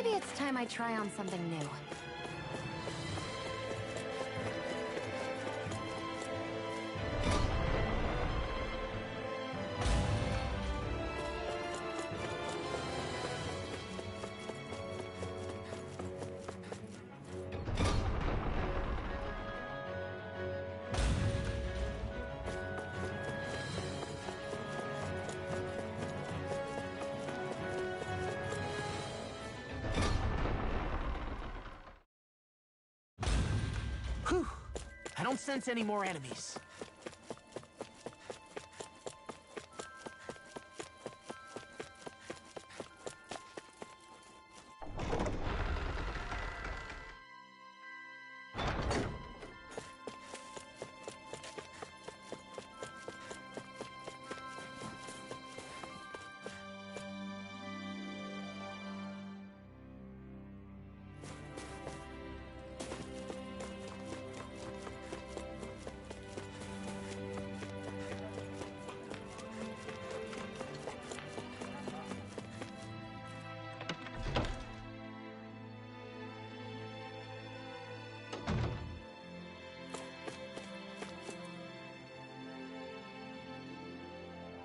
Maybe it's time I try on something new. Whew! I don't sense any more enemies.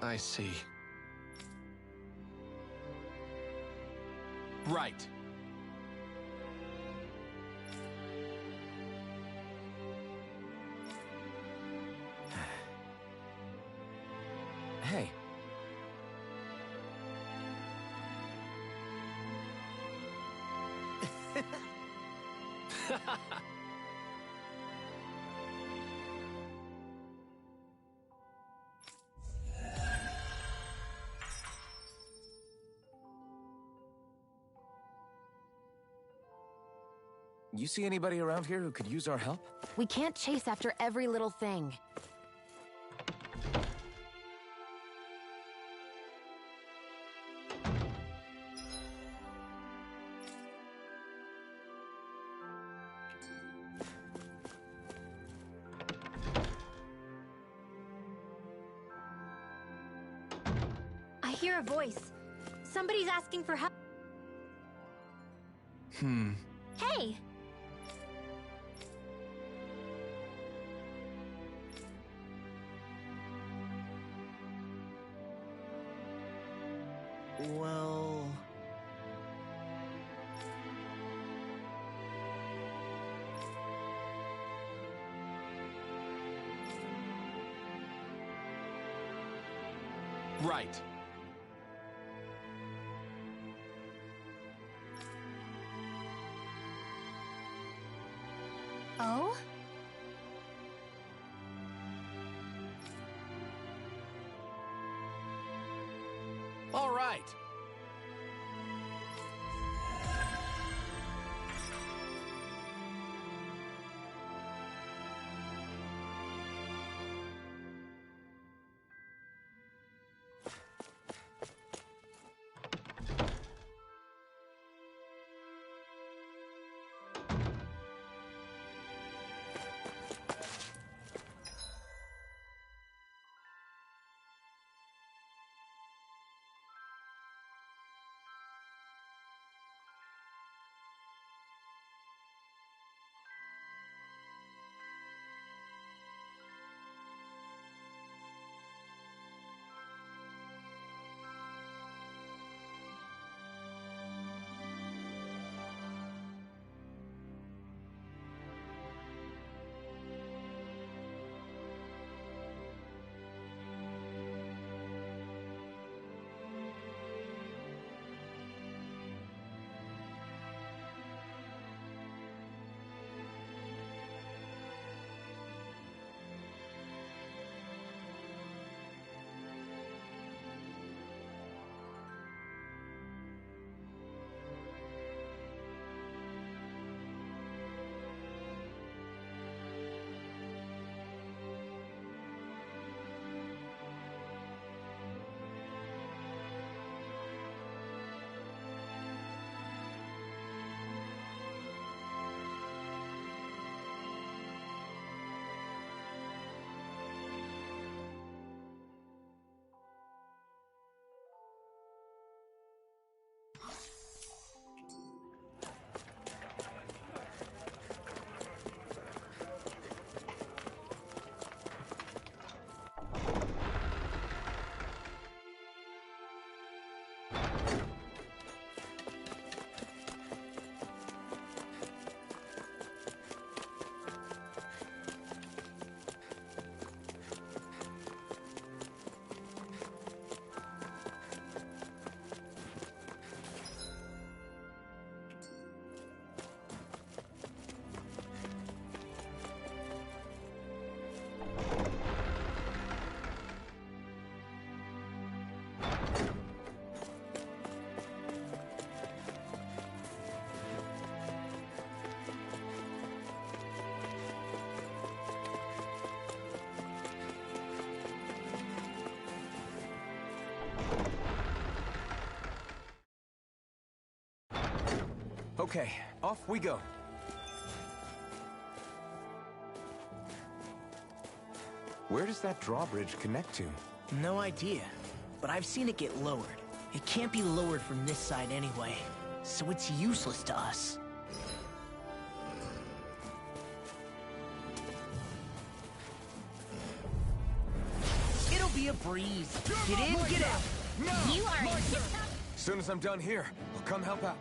I see. Right. Hey. You see anybody around here who could use our help? We can't chase after every little thing. I hear a voice. Somebody's asking for help. Hey! Well... Right. Oh? All right. Okay, off we go. Where does that drawbridge connect to? No idea, but I've seen it get lowered. It can't be lowered from this side anyway, so it's useless to us. It'll be a breeze. Get in, get out. You are in tip-top. As soon as I'm done here, I'll come help out.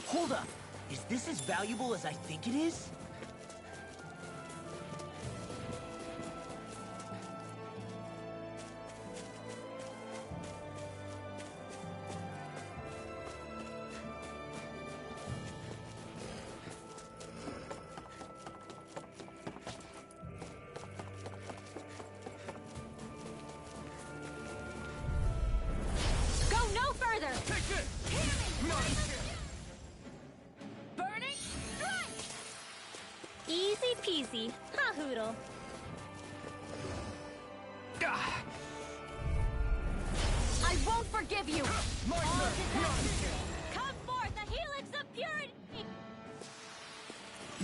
Hold up. Is this as valuable as I think it is? Go no further. Take it! Burning strike. Easy peasy. Ha hoodle. I won't forgive you. All disasters. Come forth, a helix of purity.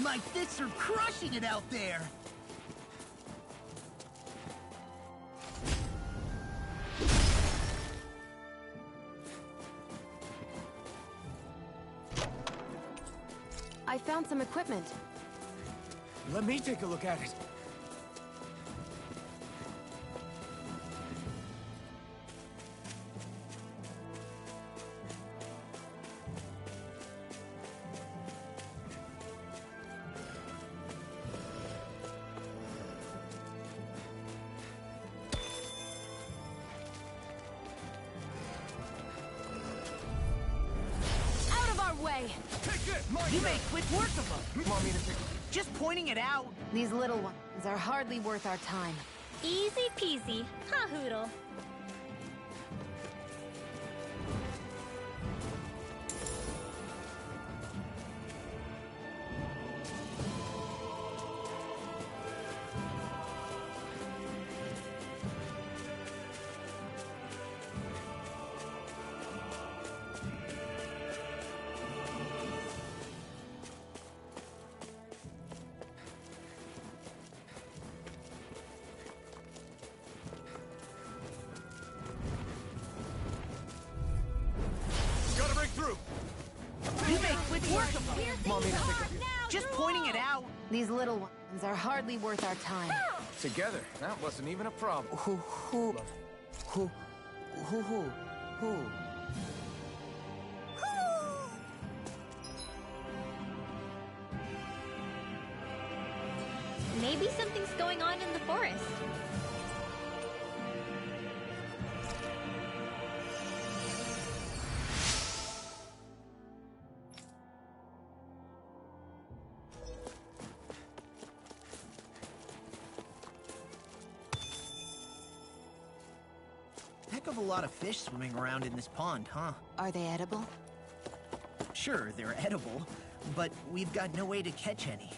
My fists are crushing it out there. I found some equipment. Let me take a look at it. Out of our way. Take it! You make quick work of them. Want me to take Just pointing it out. These little ones are hardly worth our time. Easy peasy. Ha hoodle. Gotta break through! You make quick work of them. Want me to take Just pointing it out. These little ones are hardly worth our time. Together, that wasn't even a problem. Who? Maybe something's going on in the forest. Heck of a lot of fish swimming around in this pond, huh? Are they edible? Sure, they're edible, but we've got no way to catch any.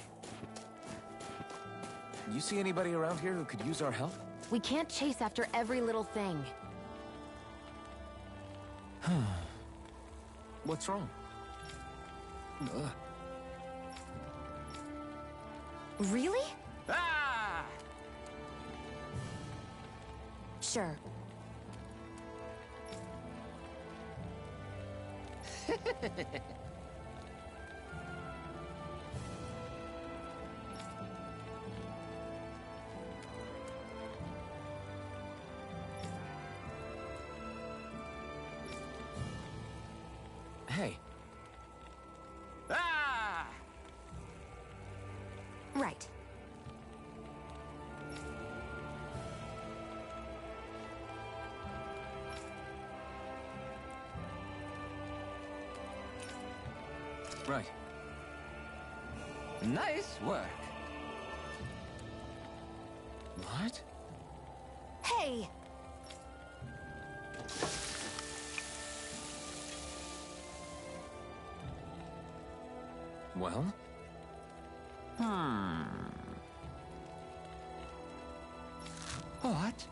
You see anybody around here who could use our help? We can't chase after every little thing. What's wrong? Really? Ah! Sure. Hey. Ah! Right. Right. Nice work. What? Hey! Well? What?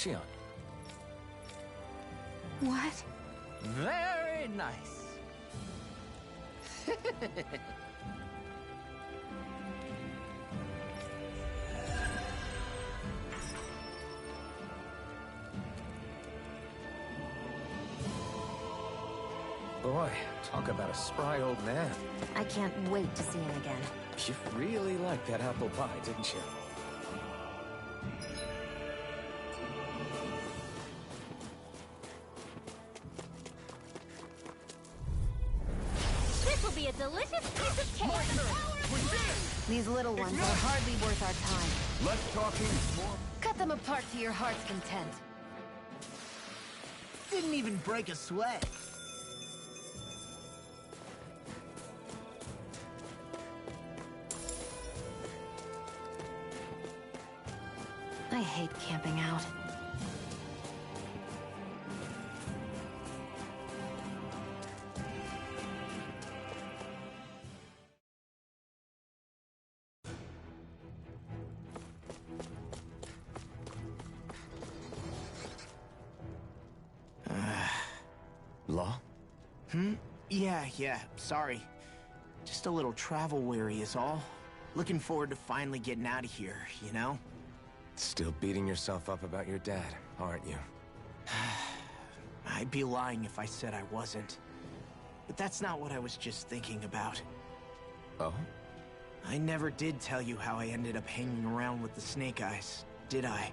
Shion. What? Very nice. Boy, talk about a spry old man. I can't wait to see him again. You really liked that apple pie, didn't you? This will be a delicious piece of cake. These little ones are hardly worth our time. Less talking, more... Cut them apart to your heart's content. Didn't even break a sweat. I hate camping out. Law? Yeah, sorry. Just a little travel weary is all. Looking forward to finally getting out of here, you know? Still beating yourself up about your dad, aren't you? I'd be lying if I said I wasn't. But that's not what I was just thinking about. Oh? I never did tell you how I ended up hanging around with the Snake Eyes, did I?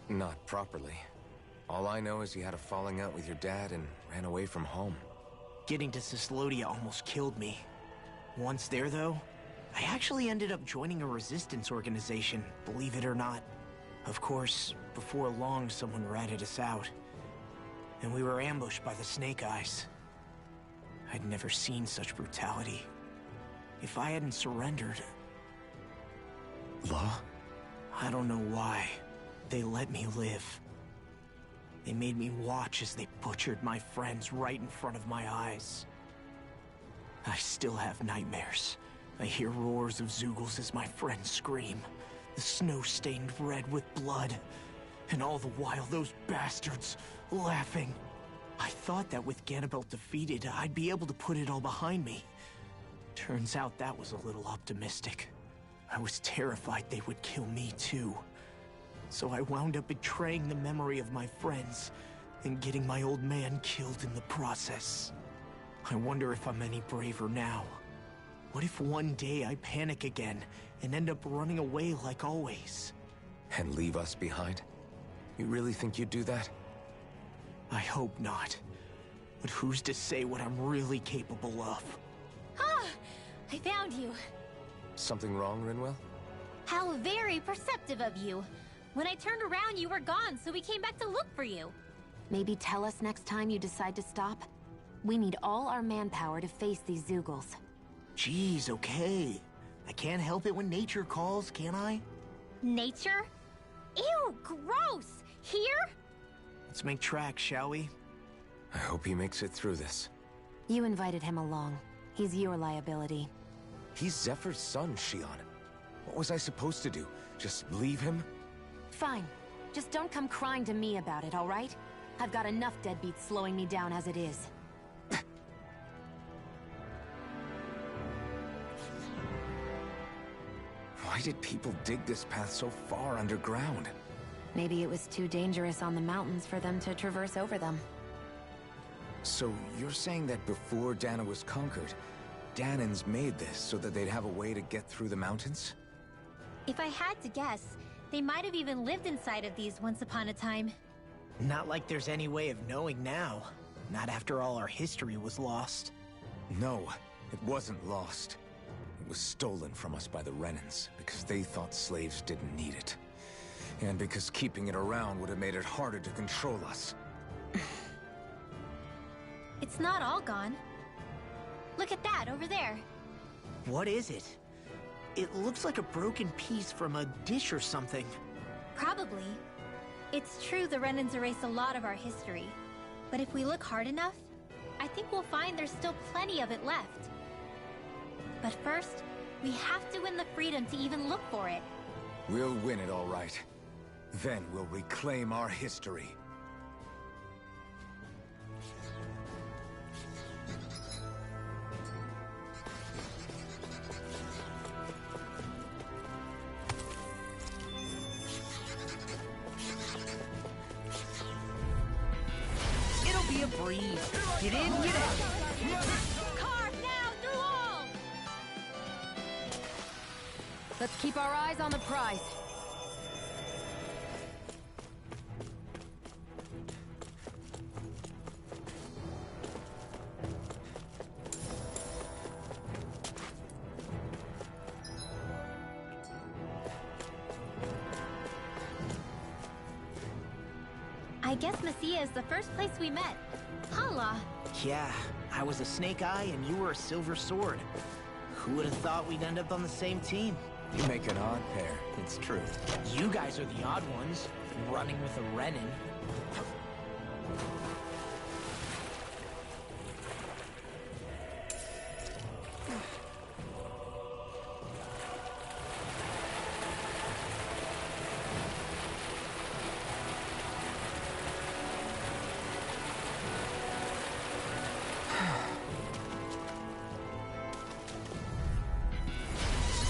Not properly. All I know is you had a falling out with your dad and ran away from home. Getting to Cislodia almost killed me. Once there, though, I actually ended up joining a resistance organization, believe it or not. Of course, before long, someone ratted us out. And we were ambushed by the Snake Eyes. I'd never seen such brutality. If I hadn't surrendered... Law? I don't know why. They let me live. They made me watch as they butchered my friends right in front of my eyes. I still have nightmares. I hear roars of Zeugles as my friends scream. The snow stained red with blood. And all the while, those bastards laughing. I thought that with Ganabelt defeated, I'd be able to put it all behind me. Turns out that was a little optimistic. I was terrified they would kill me too. So I wound up betraying the memory of my friends and getting my old man killed in the process. I wonder if I'm any braver now. What if one day I panic again and end up running away like always? And leave us behind? You really think you'd do that? I hope not. But who's to say what I'm really capable of? Ah, I found you. Something wrong, Rinwell? How very perceptive of you. When I turned around, you were gone, so we came back to look for you. Maybe tell us next time you decide to stop? We need all our manpower to face these Zeugles. Jeez, okay. I can't help it when nature calls, can I? Nature? Ew, gross! Here? Let's make tracks, shall we? I hope he makes it through this. You invited him along. He's your liability. He's Zephyr's son, Shion. What was I supposed to do? Just leave him? Fine. Just don't come crying to me about it, all right? I've got enough deadbeats slowing me down as it is. Why did people dig this path so far underground? Maybe it was too dangerous on the mountains for them to traverse over them. So you're saying that before Dana was conquered, Danans made this so that they'd have a way to get through the mountains? If I had to guess, they might have even lived inside of these once upon a time. Not like there's any way of knowing now. Not after all our history was lost. No, it wasn't lost. It was stolen from us by the Renans, because they thought slaves didn't need it. And because keeping it around would have made it harder to control us. It's not all gone. Look at that, over there. What is it? It looks like a broken piece from a dish or something. Probably. It's true the Renans erased a lot of our history. But if we look hard enough, I think we'll find there's still plenty of it left. But first, we have to win the freedom to even look for it. We'll win it all right. Then we'll reclaim our history. It'll be a breeze. Get in, get out. Carve now through all! Let's keep our eyes on the prize. I guess Messia is the first place we met. Hala. Yeah, I was a Snake Eye and you were a Silver Sword. Who would have thought we'd end up on the same team? You make an odd pair, it's true. You guys are the odd ones, running with a Renin.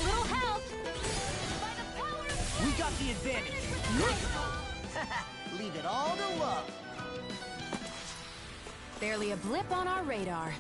Little help! By the power of... We got the advantage. Leave it all to love. Barely a blip on our radar.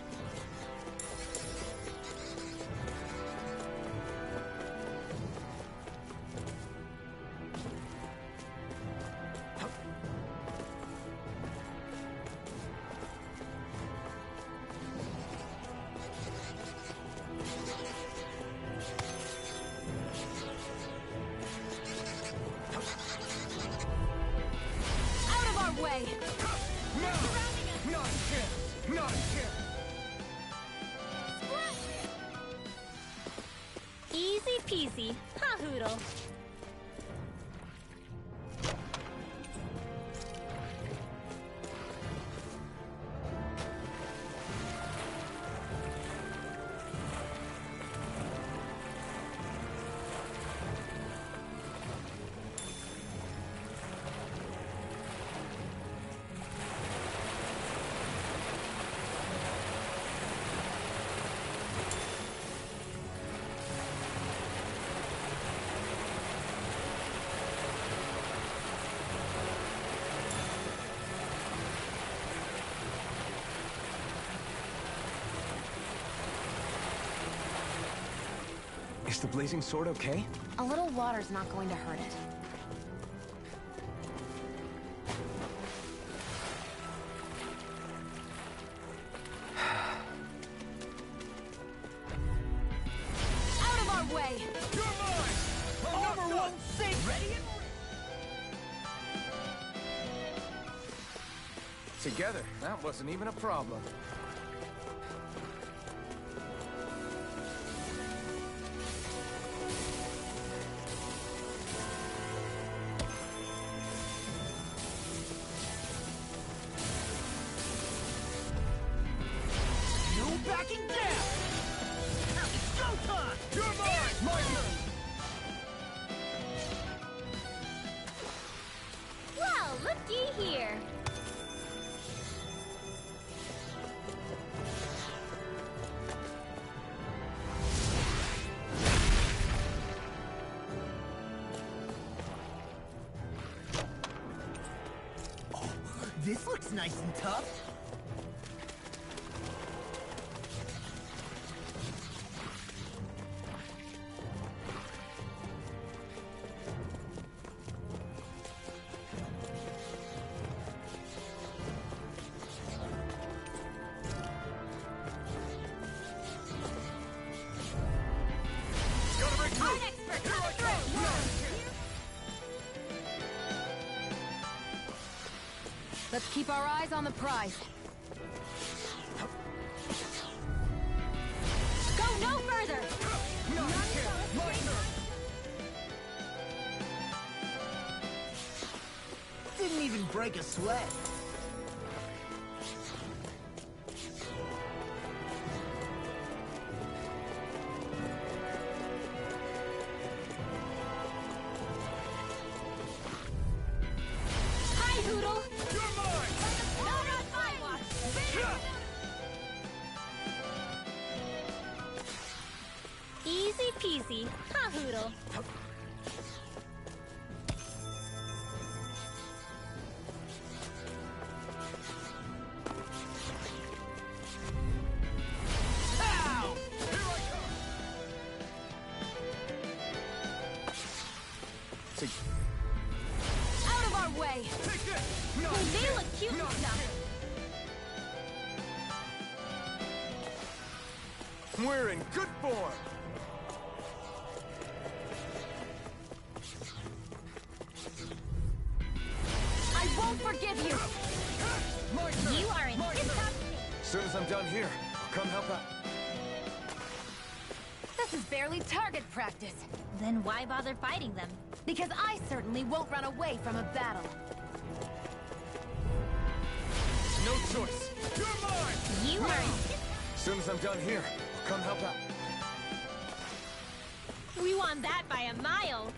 Out of our way! Not a chance! Not a chance! Easy peasy. Ha hoodle. Is the blazing sword okay? A little water's not going to hurt it. Out of our way! You're mine! Armor won't sink. Ready? Together, that wasn't even a problem. No backing down. Now it's showtime. You're mine! My turn! Well, looky here. This looks nice and tough. Gotta break through! Art expert, come through! Let's keep our eyes on the prize. Go no further! Not a chance! My turn! Didn't even break a sweat. easy. Ha hoodle. Ow! Here I come! Out of our way! Take this! No! They look cute and stuff. We're in good form! I won't forgive you! My turn! You are in My tip-top turn! shape. As soon as I'm done here, I'll come help out. This is barely target practice. Then why bother fighting them? Because I certainly won't run away from a battle. No choice! You're mine! You are in As soon as I'm done here, I'll come help out. We won that by a mile.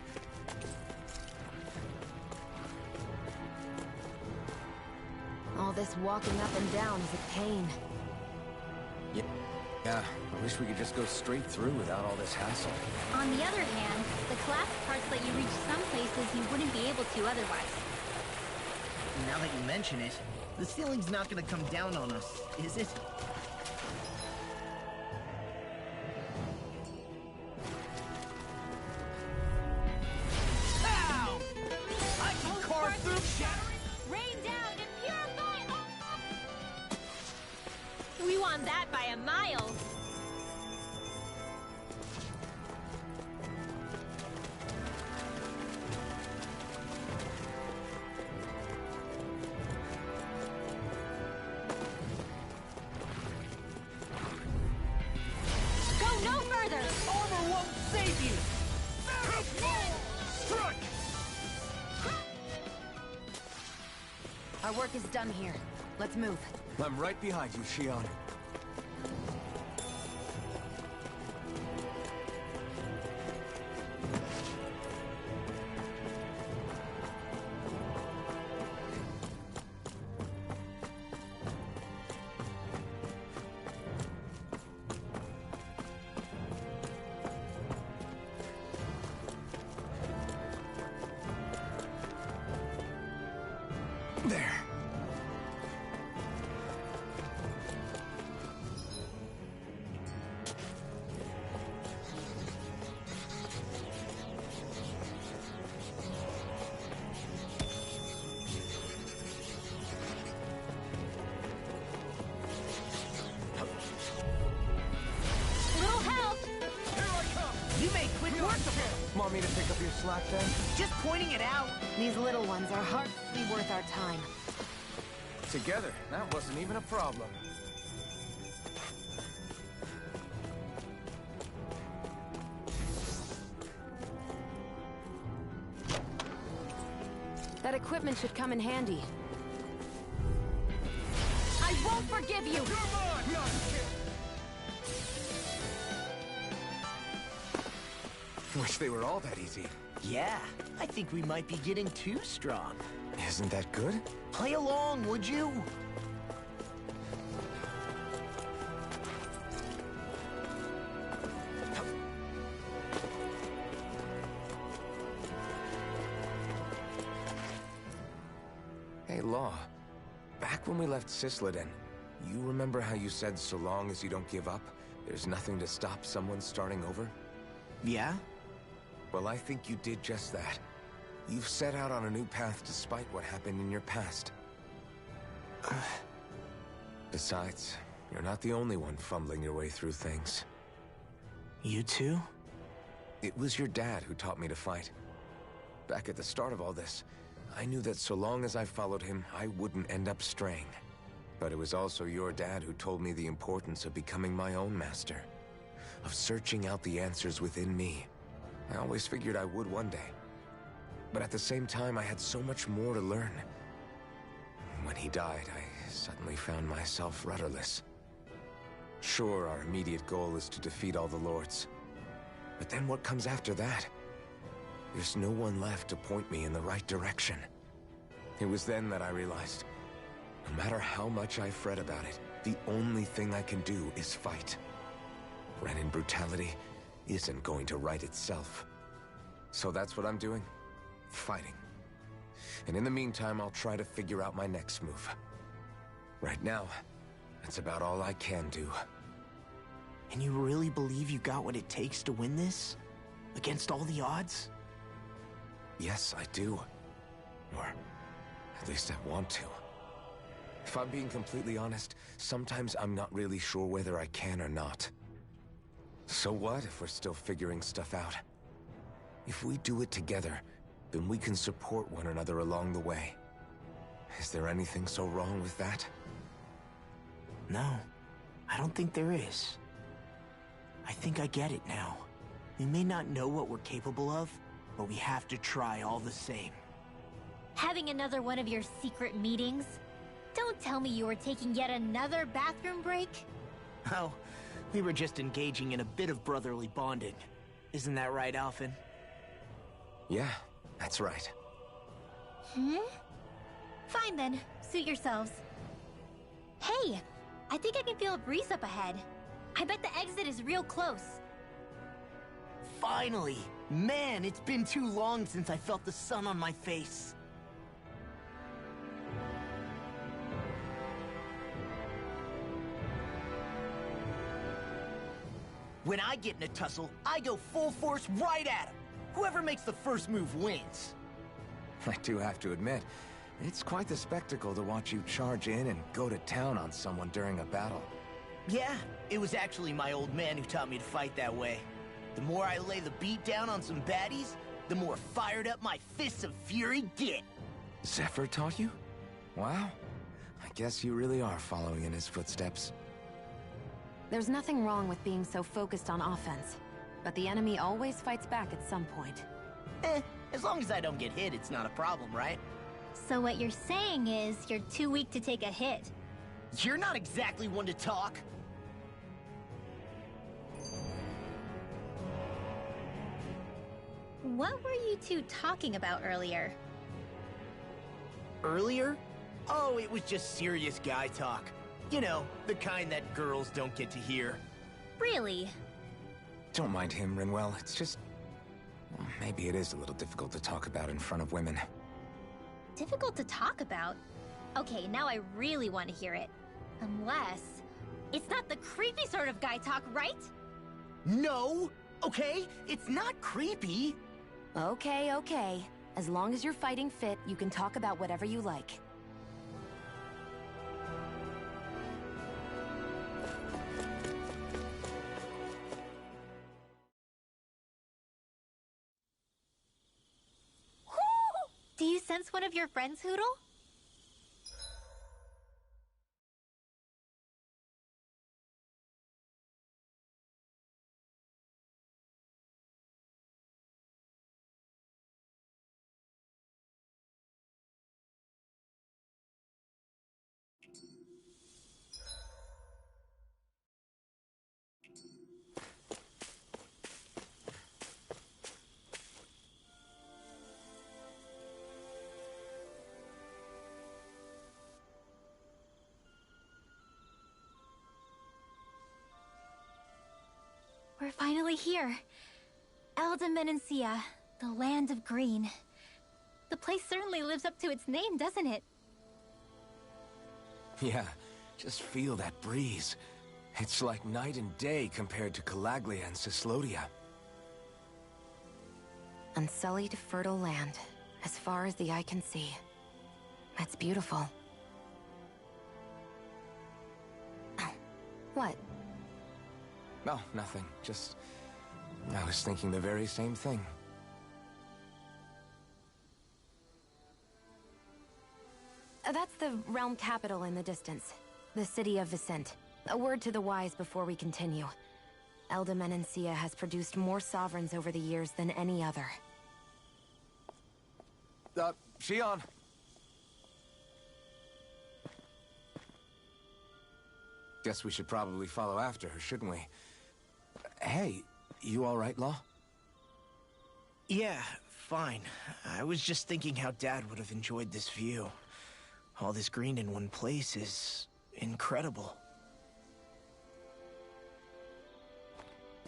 All this walking up and down is a pain. Yeah, I wish we could just go straight through without all this hassle. On the other hand, the collapsed parts let you reach some places you wouldn't be able to otherwise. Now that you mention it, the ceiling's not gonna come down on us, is it? Ow! I can carve through shattering! Rain down and purify all. We won that by a mile. Go no further. Armor won't save you! Strike! Our work is done here. Let's move. I'm right behind you, Shion. There. Little help. Here I come! You make quick work of it! Want me to pick up your slack then? Just pointing it out! These little ones are hardly worth our time. Together, that wasn't even a problem. That equipment should come in handy. I won't forgive you! Come on! Not Wish they were all that easy. Yeah, I think we might be getting too strong. Isn't that good? Play along, would you? Hey, Law. Back when we left Cisleden, you remember how you said so long as you don't give up, there's nothing to stop someone starting over? Yeah? Well, I think you did just that. You've set out on a new path despite what happened in your past. Besides, you're not the only one fumbling your way through things. You too? It was your dad who taught me to fight. Back at the start of all this, I knew that so long as I followed him, I wouldn't end up straying. But it was also your dad who told me the importance of becoming my own master. Of searching out the answers within me. I always figured I would one day. But at the same time, I had so much more to learn. When he died, I suddenly found myself rudderless. Sure, our immediate goal is to defeat all the lords. But then what comes after that? There's no one left to point me in the right direction. It was then that I realized, no matter how much I fret about it, the only thing I can do is fight. Renin brutality, isn't going to right itself. So that's what I'm doing. Fighting. And in the meantime, I'll try to figure out my next move. Right now, that's about all I can do. And you really believe you got what it takes to win this? Against all the odds? Yes, I do. Or at least I want to. If I'm being completely honest, sometimes I'm not really sure whether I can or not. So what if we're still figuring stuff out? If we do it together, then we can support one another along the way. Is there anything so wrong with that? No, I don't think there is. I think I get it now. We may not know what we're capable of, but we have to try all the same. Having another one of your secret meetings? Don't tell me you were taking yet another bathroom break? Oh, we were just engaging in a bit of brotherly bonding. Isn't that right, Alphen? Yeah, that's right. Fine then, suit yourselves. Hey, I think I can feel a breeze up ahead. I bet the exit is real close. Finally! Man, it's been too long since I felt the sun on my face. When I get in a tussle, I go full force right at him. Whoever makes the first move wins. I do have to admit, it's quite the spectacle to watch you charge in and go to town on someone during a battle. Yeah, it was actually my old man who taught me to fight that way. The more I lay the beat down on some baddies, the more fired up my fists of fury get. Zephyr taught you? Wow. I guess you really are following in his footsteps. There's nothing wrong with being so focused on offense, but the enemy always fights back at some point. As long as I don't get hit, it's not a problem, right? So what you're saying is you're too weak to take a hit. You're not exactly one to talk. What were you two talking about earlier? Earlier? Oh, it was just serious guy talk. You know, the kind that girls don't get to hear. Really? Don't mind him, Rinwell. It's just... well, maybe it is a little difficult to talk about in front of women. Difficult to talk about? Okay, now I really want to hear it. Unless... it's not the creepy sort of guy talk, right? No! Okay? It's not creepy! Okay, okay. As long as you're fighting fit, you can talk about whatever you like. Do you sense one of your friends, Hootle? We're finally here. Elda Menancia, the land of green. The place certainly lives up to its name, doesn't it? Yeah, just feel that breeze. It's like night and day compared to Calaglia and Cyslodia. Unsullied, fertile land, as far as the eye can see. That's beautiful. Oh, what? Oh, nothing. Just... I was thinking the very same thing. That's the realm capital in the distance. The city of Vicent. A word to the wise before we continue. Elda Menancia has produced more sovereigns over the years than any other. Shion! Guess we should probably follow after her, shouldn't we? Hey, you all right, Law? Yeah, fine. I was just thinking how Dad would have enjoyed this view. All this green in one place is... incredible.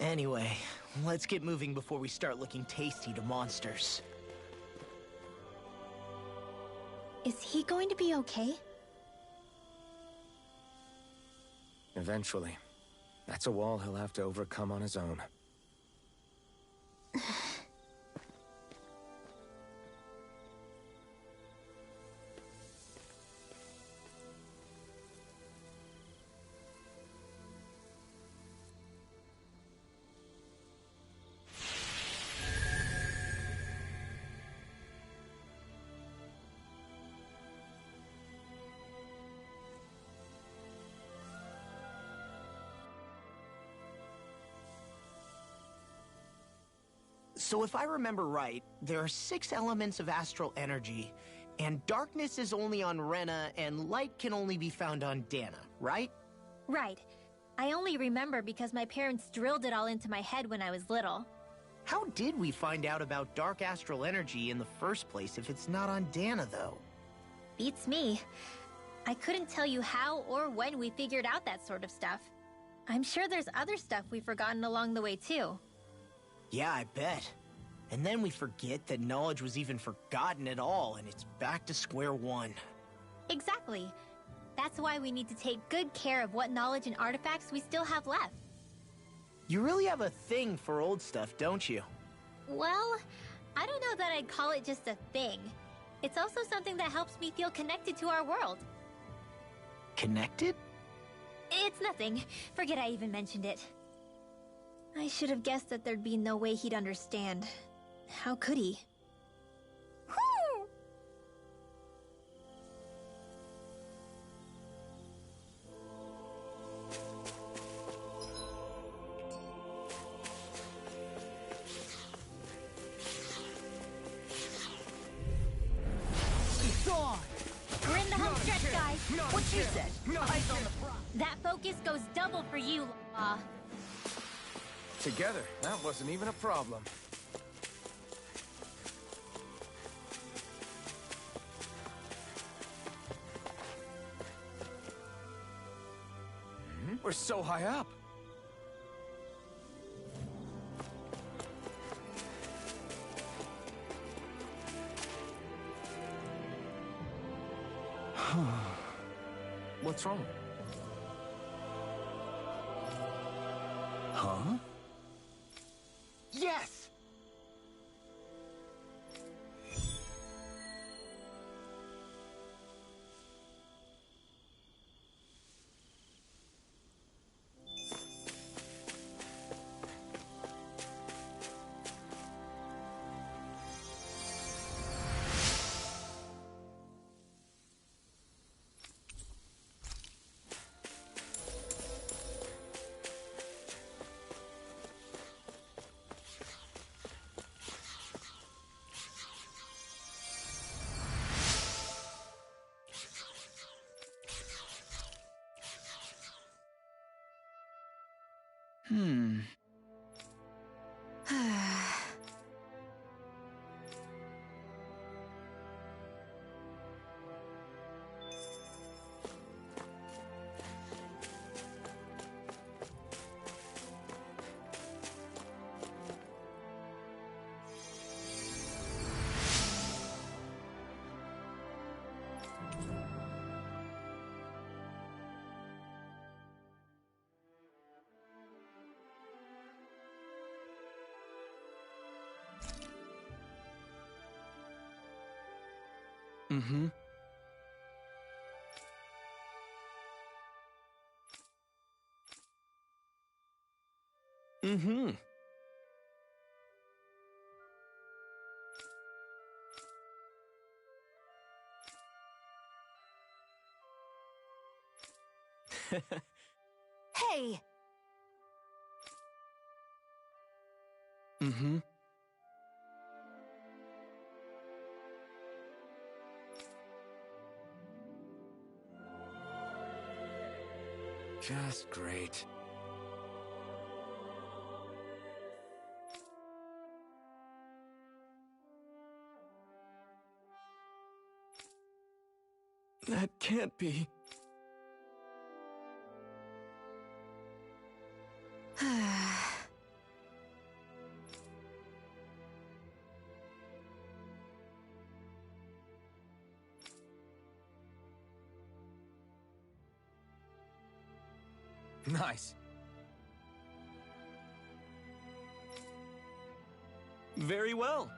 Anyway, Let's get moving before we start looking tasty to monsters. Is he going to be okay? Eventually. That's a wall he'll have to overcome on his own. So if I remember right, there are 6 elements of astral energy, and darkness is only on Rena, and light can only be found on Dana, right? Right. I only remember because my parents drilled it all into my head when I was little. How did we find out about dark astral energy in the first place if it's not on Dana, though? Beats me. I couldn't tell you how or when we figured out that sort of stuff. I'm sure there's other stuff we've forgotten along the way, too. Yeah, I bet. And then we forget that knowledge was even forgotten at all, and it's back to square one. Exactly. That's why we need to take good care of what knowledge and artifacts we still have left. You really have a thing for old stuff, don't you? Well, I don't know that I'd call it just a thing. It's also something that helps me feel connected to our world. Connected? It's nothing. Forget I even mentioned it. I should have guessed that there'd be no way he'd understand. How could he? We're in the home stretch, guys. What you said? Eyes on the prize. That focus goes double for you, Law. Together, that wasn't even a problem. We're so high up. What's wrong? Huh? Yes! Mm-hmm. Mm-hmm. Hey! Mm-hmm. Just great. That can't be. Nice. Very well.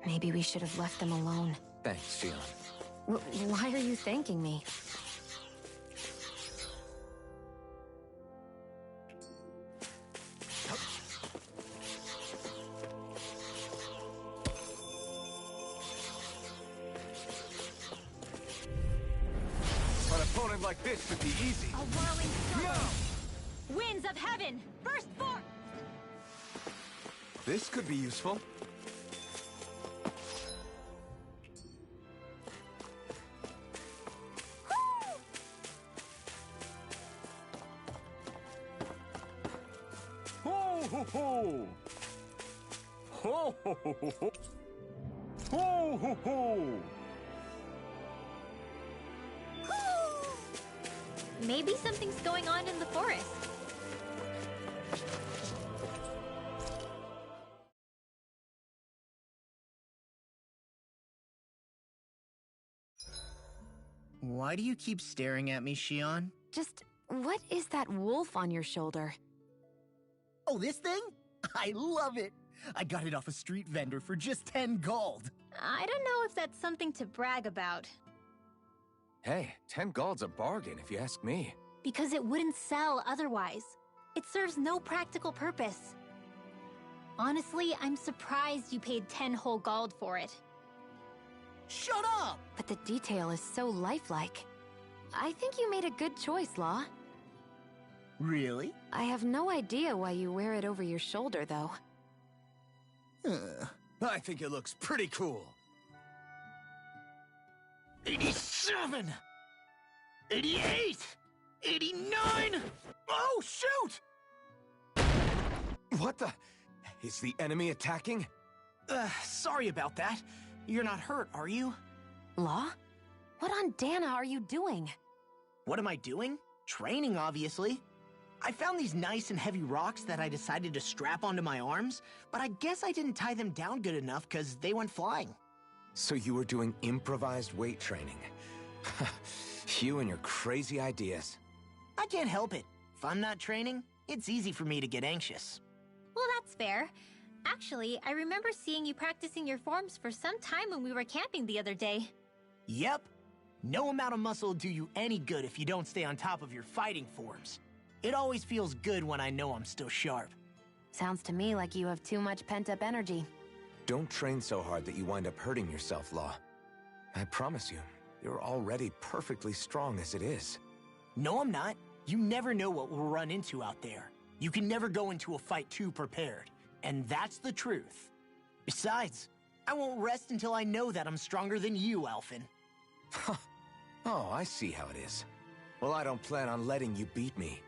Maybe we should have left them alone. Thanks, Shion. Why are you thanking me? An opponent like this should be easy. A whirling circle. Winds of heaven, burst forth! This could be useful. Ho ho ho! Ho ho ho ho ho! Ho ho ho! Maybe something's going on in the forest. Why do you keep staring at me, Shion? Just, what is that wolf on your shoulder? Oh, this thing? I love it! I got it off a street vendor for just 10 gold. I don't know if that's something to brag about. Hey, 10 gold's a bargain if you ask me. Because it wouldn't sell otherwise. It serves no practical purpose. Honestly, I'm surprised you paid 10 whole gold for it. Shut up! But the detail is so lifelike. I think you made a good choice, Law. Really? I have no idea why you wear it over your shoulder, though. I think it looks pretty cool. 87! 88! 89! Oh, shoot! What the? Is the enemy attacking? Sorry about that. You're not hurt, are you? Law? What on Dana are you doing? What am I doing? Training, obviously. I found these nice and heavy rocks that I decided to strap onto my arms, but I guess I didn't tie them down good enough because they went flying. So you were doing improvised weight training. You and your crazy ideas. I can't help it. If I'm not training, it's easy for me to get anxious. Well, that's fair. Actually, I remember seeing you practicing your forms for some time when we were camping the other day. Yep. No amount of muscle will do you any good if you don't stay on top of your fighting forms. It always feels good when I know I'm still sharp. Sounds to me like you have too much pent-up energy. Don't train so hard that you wind up hurting yourself, Law. I promise you, you're already perfectly strong as it is. No, I'm not. You never know what we'll run into out there. You can never go into a fight too prepared. And that's the truth. Besides, I won't rest until I know that I'm stronger than you, Alphen. Oh, I see how it is. Well, I don't plan on letting you beat me.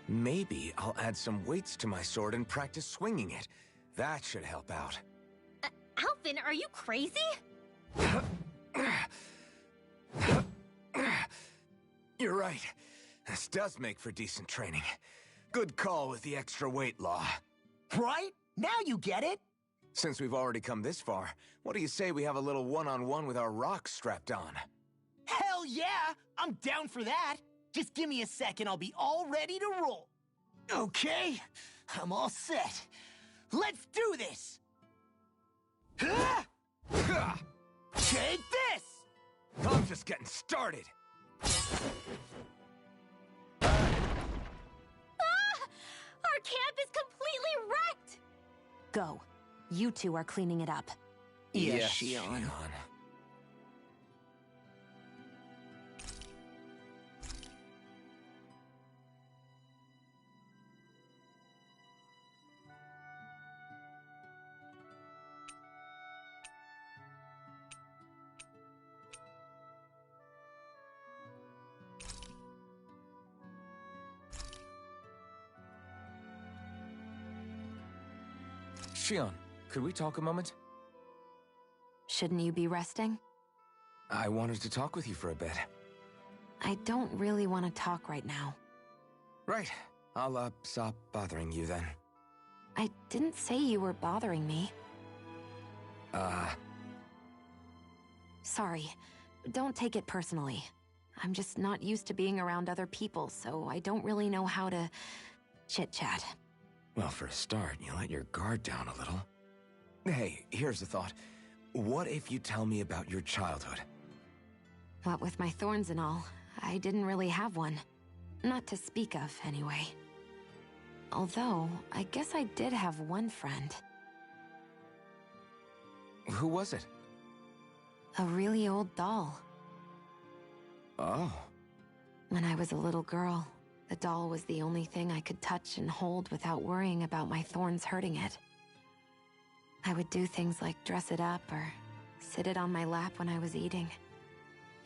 Maybe I'll add some weights to my sword and practice swinging it. That should help out. Alphen, are you crazy? You're right. This does make for decent training. Good call with the extra weight, Law. Right? Now you get it? Since we've already come this far, what do you say we have a little one-on-one with our rocks strapped on? Hell yeah! I'm down for that! Just give me a second, I'll be all ready to roll. Okay, I'm all set. Let's do this! Take this! I'm just getting started. Our camp is completely wrecked! Go. You two are cleaning it up. Yes, Shion. Shion, could we talk a moment? Shouldn't you be resting? I wanted to talk with you for a bit. I don't really want to talk right now. Right. I'll, stop bothering you then. I didn't say you were bothering me. Sorry. Don't take it personally. I'm just not used to being around other people, so I don't really know how to chit-chat. Well, for a start, you let your guard down a little. Hey, here's a thought. What if you tell me about your childhood? What with my thorns and all, I didn't really have one. Not to speak of, anyway. Although, I guess I did have one friend. Who was it? A really old doll. Oh. When I was a little girl, the doll was the only thing I could touch and hold without worrying about my thorns hurting it. I would do things like dress it up or sit it on my lap when I was eating.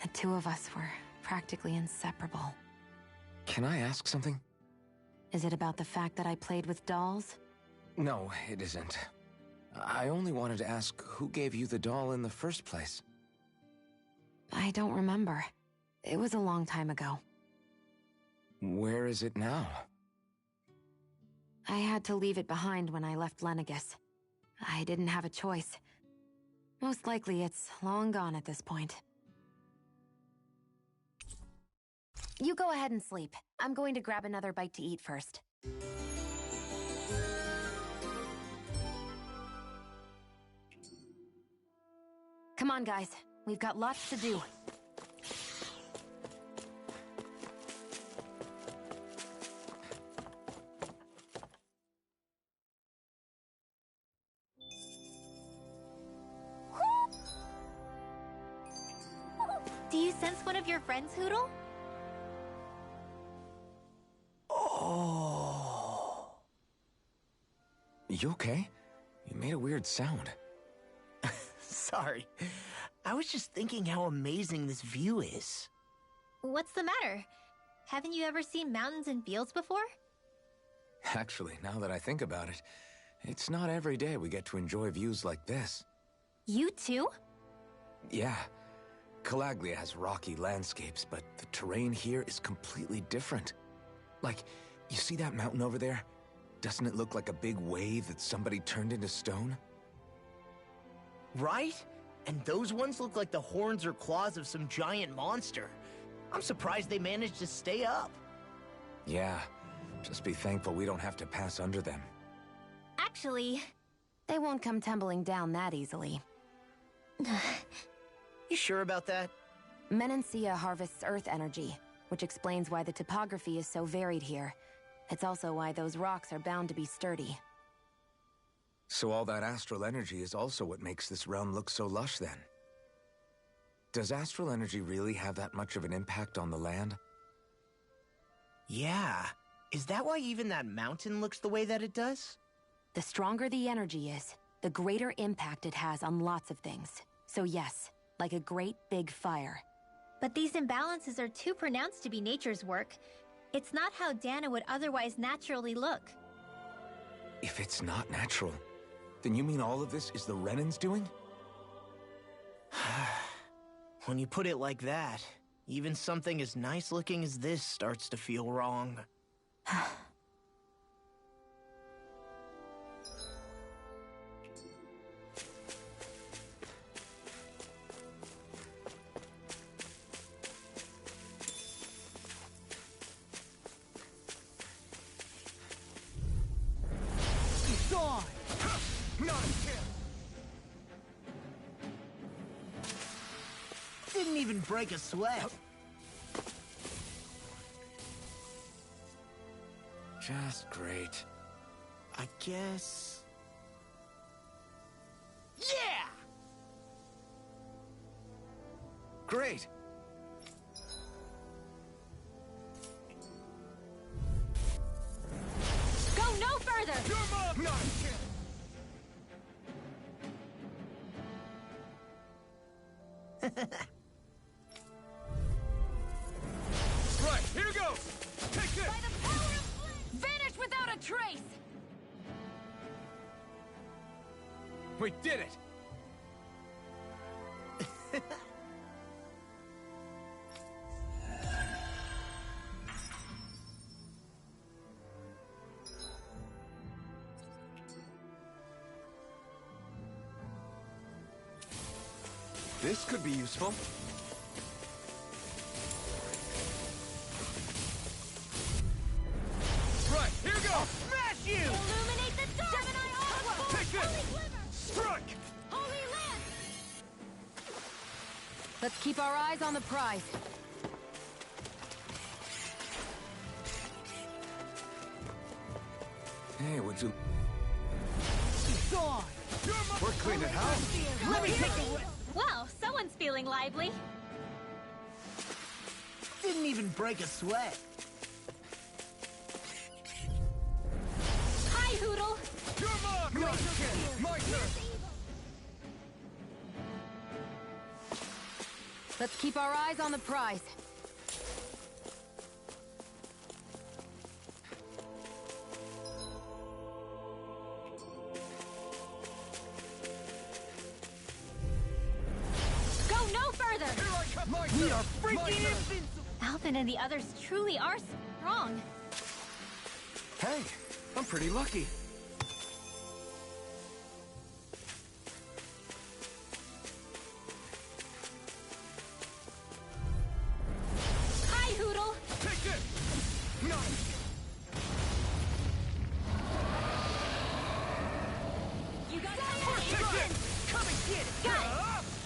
The two of us were practically inseparable. Can I ask something? Is it about the fact that I played with dolls? No, it isn't. I only wanted to ask who gave you the doll in the first place. I don't remember. It was a long time ago. Where is it now? I had to leave it behind when I left Lenegus. I didn't have a choice. Most likely it's long gone at this point. You go ahead and sleep. I'm going to grab another bite to eat first. Come on, guys. We've got lots to do. Do you sense one of your friends, Hootle? Oh. You okay? You made a weird sound. Sorry. I was just thinking how amazing this view is. What's the matter? Haven't you ever seen mountains and fields before? Actually, now that I think about it, it's not every day we get to enjoy views like this. You too? Yeah. Calaglia has rocky landscapes, but the terrain here is completely different. Like, you see that mountain over there? Doesn't it look like a big wave that somebody turned into stone? Right? And those ones look like the horns or claws of some giant monster. I'm surprised they managed to stay up. Yeah. Just be thankful we don't have to pass under them. Actually... They won't come tumbling down that easily. You sure about that? Menancia harvests earth energy, which explains why the topography is so varied here. It's also why those rocks are bound to be sturdy. So all that astral energy is also what makes this realm look so lush then? Does astral energy really have that much of an impact on the land? Yeah. Is that why even that mountain looks the way that it does? The stronger the energy is, the greater impact it has on lots of things. So yes, like a great big fire. But these imbalances are too pronounced to be nature's work. It's not how Dana would otherwise naturally look. If it's not natural, then you mean all of this is the Renans doing? When you put it like that, even something as nice looking as this starts to feel wrong. Gone! Not again! Didn't even break a sweat. Just great. I guess... Yeah! Great! Go no further! No! Right, here goes! Take this! By the power of Flint! Vanish without a trace! We did it! This could be useful. Right, here goes! Smash you! Illuminate the dark! Gemini Aqua! Take this! Holy Glimmer! Strike! Holy Lance! Let's keep our eyes on the prize. Hey, would you... Gone! We're cleaning house! Let me take a whip! Well, someone's feeling lively. Didn't even break a sweat. Hi, Hoodle! Your mark! My turn! Let's keep our eyes on the prize. Go no further! We are freaking invincible! Alvin and the others truly are strong. Hey, I'm pretty lucky. Hi, Hoodle! Take it! No! You got Take it! Come and get it! Got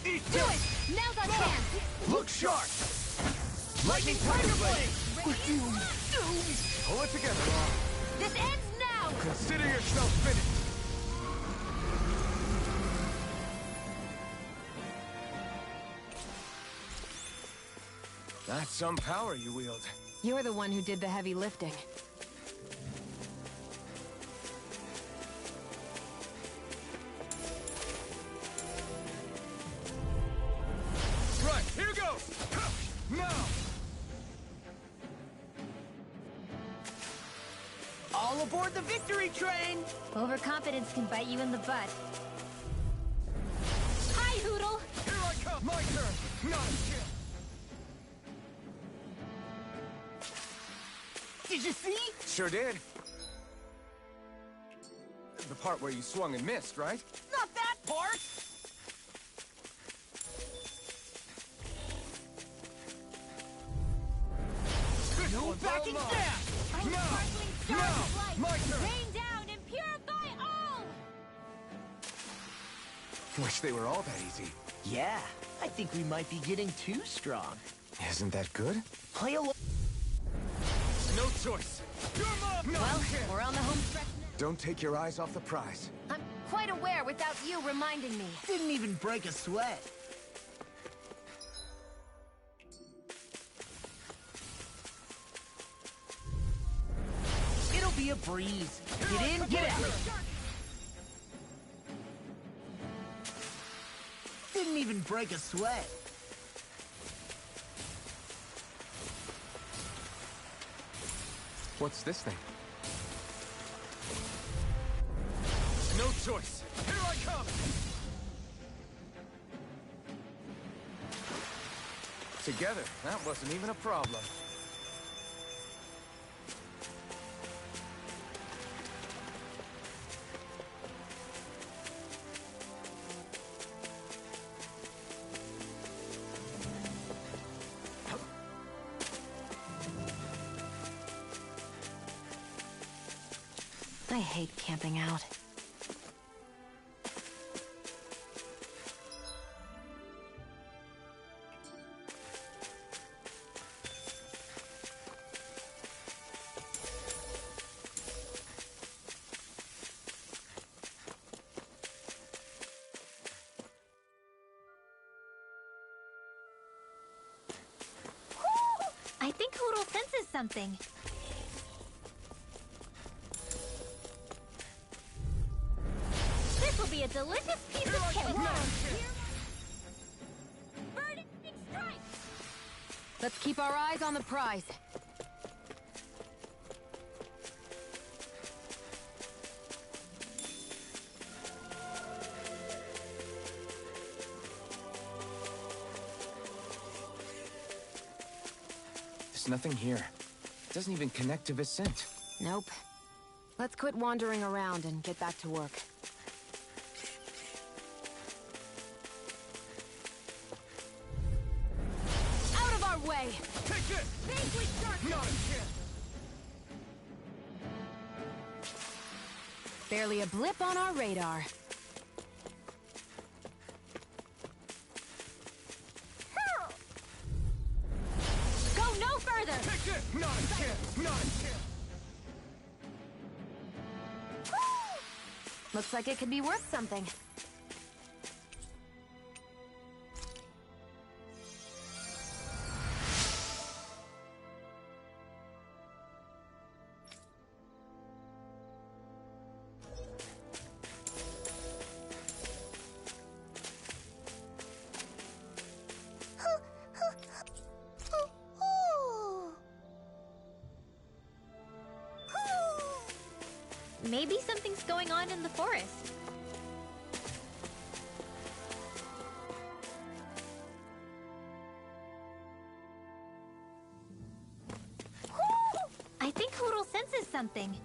it! Eat Do it! Now's our chance! Look sharp! Lightning Tiger Blade! Pull it together, Law. This ends now! Consider yourself finished. That's some power you wield. You're the one who did the heavy lifting. Right, here goes! Now! All aboard the victory train! Overconfidence can bite you in the butt. Hi, Hoodle! Here I come! My turn! Not a chance! Did you see? Sure did. The part where you swung and missed, right? Not that part! No backing down! Oh, No! sparkling stars No! of light! My turn! Rain down and purify all! Wish they were all that easy. Yeah, I think we might be getting too strong. Isn't that good? Play along. No choice. No. Well, we're on the home stretch now. Don't take your eyes off the prize. I'm quite aware without you reminding me. Didn't even break a sweat. It'll be a breeze. Get in, get out. Didn't even break a sweat. What's this thing? No choice. Here I come. Together, that wasn't even a problem. I hate camping out. senses something. This will be a delicious piece of cake. Burning strike! Let's keep our eyes on the prize. There's nothing here. It doesn't even connect to Vicent. Nope. Let's quit wandering around and get back to work. Out of our way! Take it! Think we start Not a chance! Barely a blip on our radar. Go no further! Take it! Not a chance! Not a chance! Looks like it could be worth something. Maybe something's going on in the forest. I think Hoodle senses something.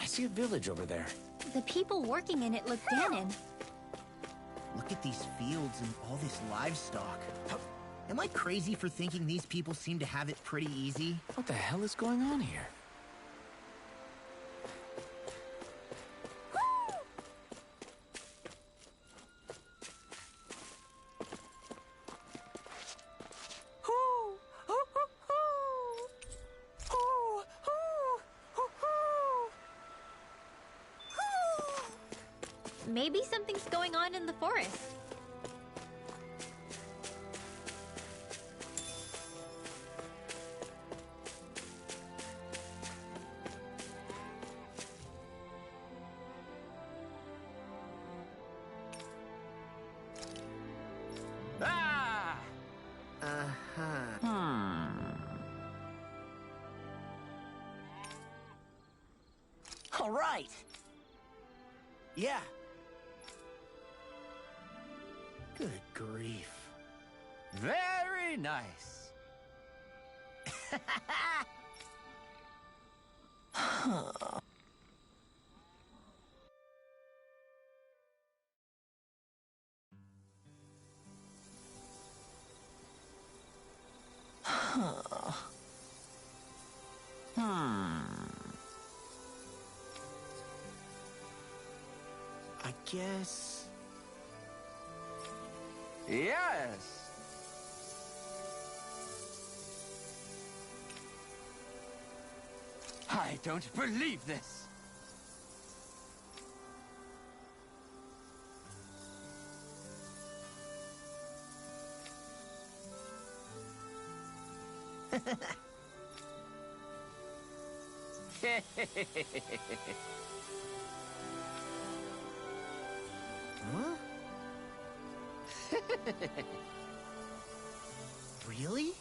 I see a village over there. The people working in it look Ganon. Look at these fields and all this livestock. Am I crazy for thinking these people seem to have it pretty easy? What the hell is going on here? Maybe something's going on in the forest. Ah! All right. Yeah. Good grief. Very nice. I guess... Yes. don't believe this! Huh? Really?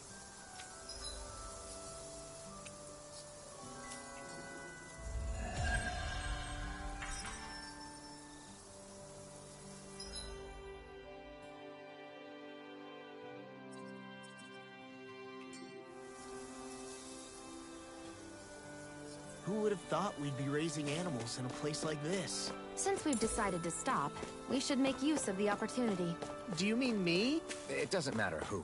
Who would have thought we'd be raising animals in a place like this? Since we've decided to stop, we should make use of the opportunity. Do you mean me? It doesn't matter who.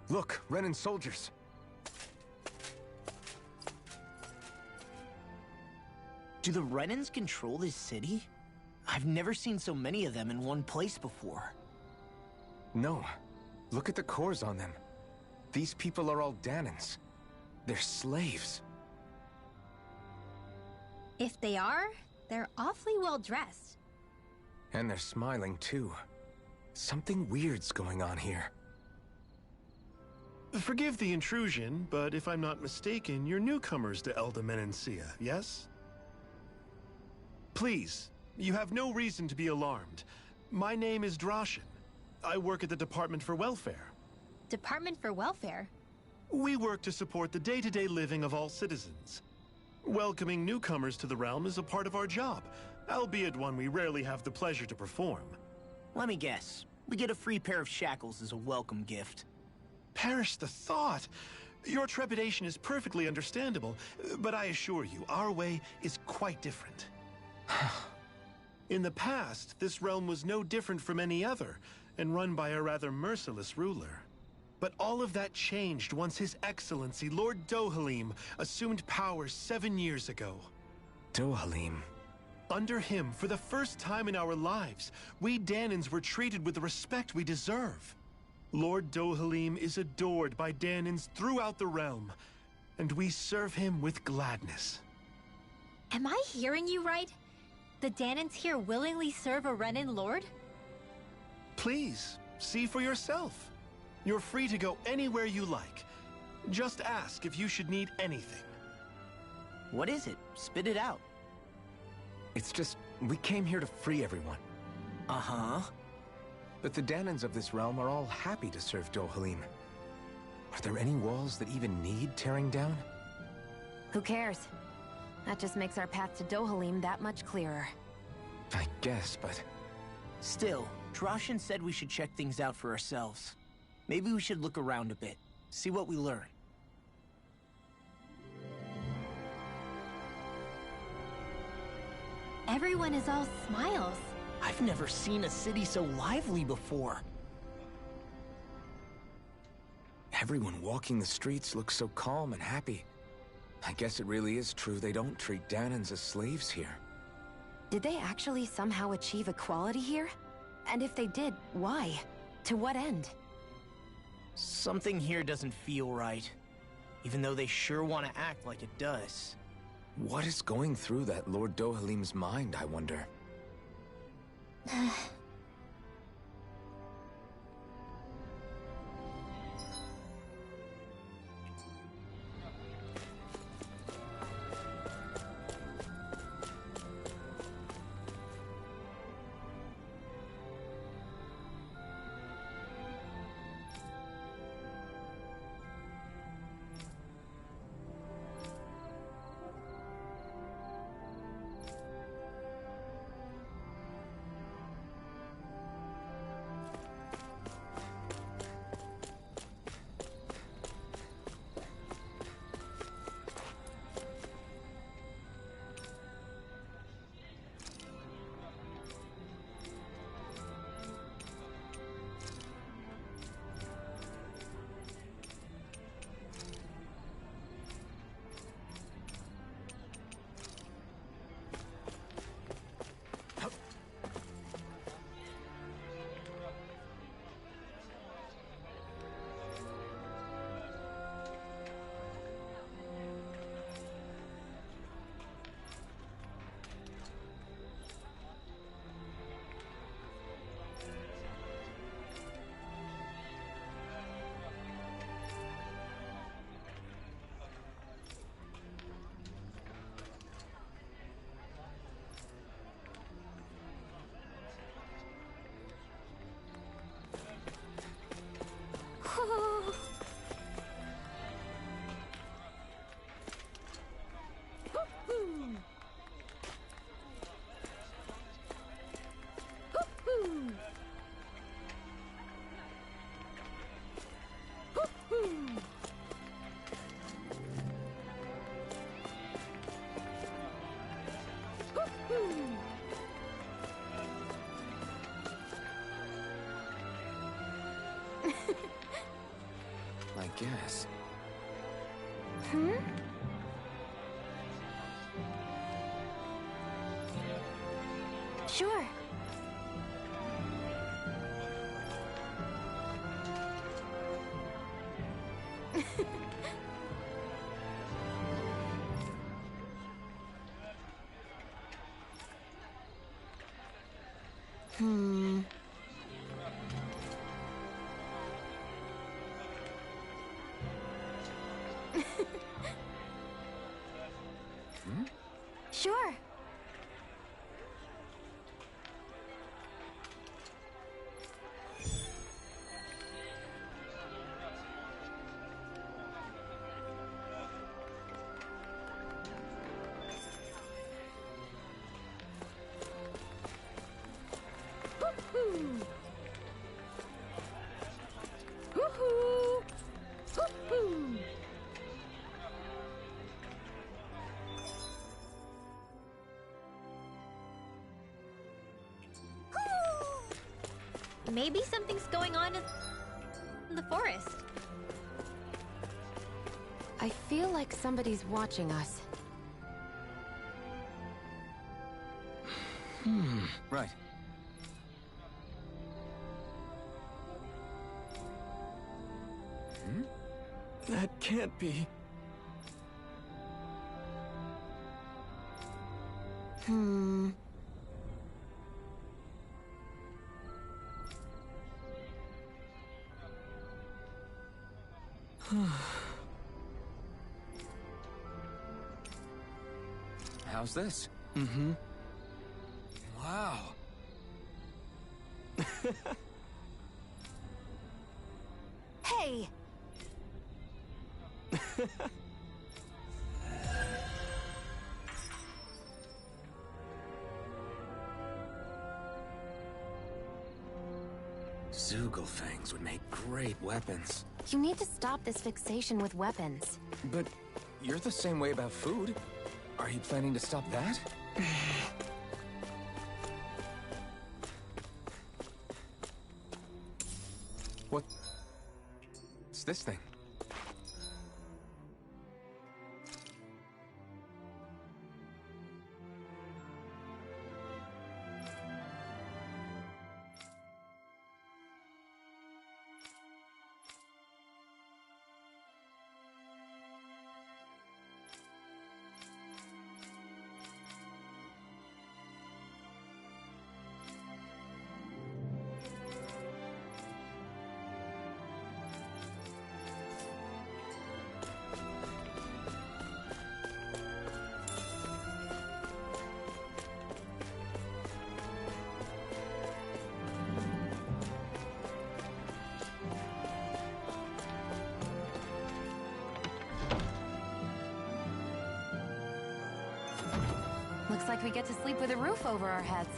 Look, Renan soldiers. Do the Renans control this city? I've never seen so many of them in one place before. No. Look at the cores on them. These people are all Danans. They're slaves. If they are, they're awfully well dressed. And they're smiling too. Something weird's going on here. Forgive the intrusion, but if I'm not mistaken, you're newcomers to Elda Menancia, yes? Please, you have no reason to be alarmed. My name is Droshin. I work at the Department for Welfare. Department for Welfare? We work to support the day-to-day living of all citizens. Welcoming newcomers to the realm is a part of our job, albeit one we rarely have the pleasure to perform. Let me guess. We get a free pair of shackles as a welcome gift. Perish the thought! Your trepidation is perfectly understandable, but I assure you, our way is quite different. In the past, this realm was no different from any other, and run by a rather merciless ruler. But all of that changed once His Excellency, Lord Dohalim, assumed power 7 years ago. Dohalim? Under him, for the first time in our lives, we Danans were treated with the respect we deserve. Lord Dohalim is adored by Danans throughout the realm, and we serve him with gladness. Am I hearing you right? The Danans here willingly serve a Renan lord? Please, see for yourself. You're free to go anywhere you like. Just ask if you should need anything. What is it? Spit it out. It's just, we came here to free everyone. Uh-huh. But the Danans of this realm are all happy to serve Dohalim. Are there any walls that even need tearing down? Who cares? That just makes our path to Dohalim that much clearer. I guess, but... Still, Droshin said we should check things out for ourselves. Maybe we should look around a bit, see what we learn. Everyone is all smiles. I've never seen a city so lively before. Everyone walking the streets looks so calm and happy. I guess it really is true they don't treat Danans as slaves here. Did they actually somehow achieve equality here? And if they did, why? To what end? Something here doesn't feel right, even though they sure want to act like it does. What is going through that Lord Dohalim's mind, I wonder? I guess. Sure. Sure. Maybe something's going on in the forest. I feel like somebody's watching us. Right. That can't be. How's this? Wow. Hey! Zugelfangs would make great weapons. You need to stop this fixation with weapons. But you're the same way about food. Are you planning to stop that? What's this thing? Looks like we get to sleep with a roof over our heads.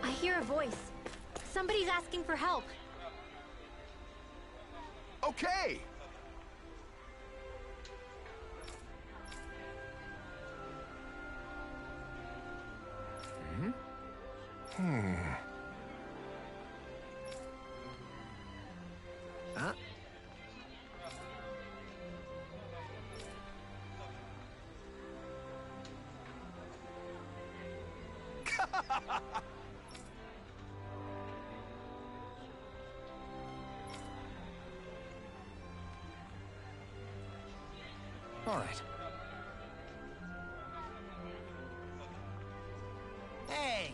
I hear a voice. Somebody's asking for help. Okay! Huh? All right. Hey!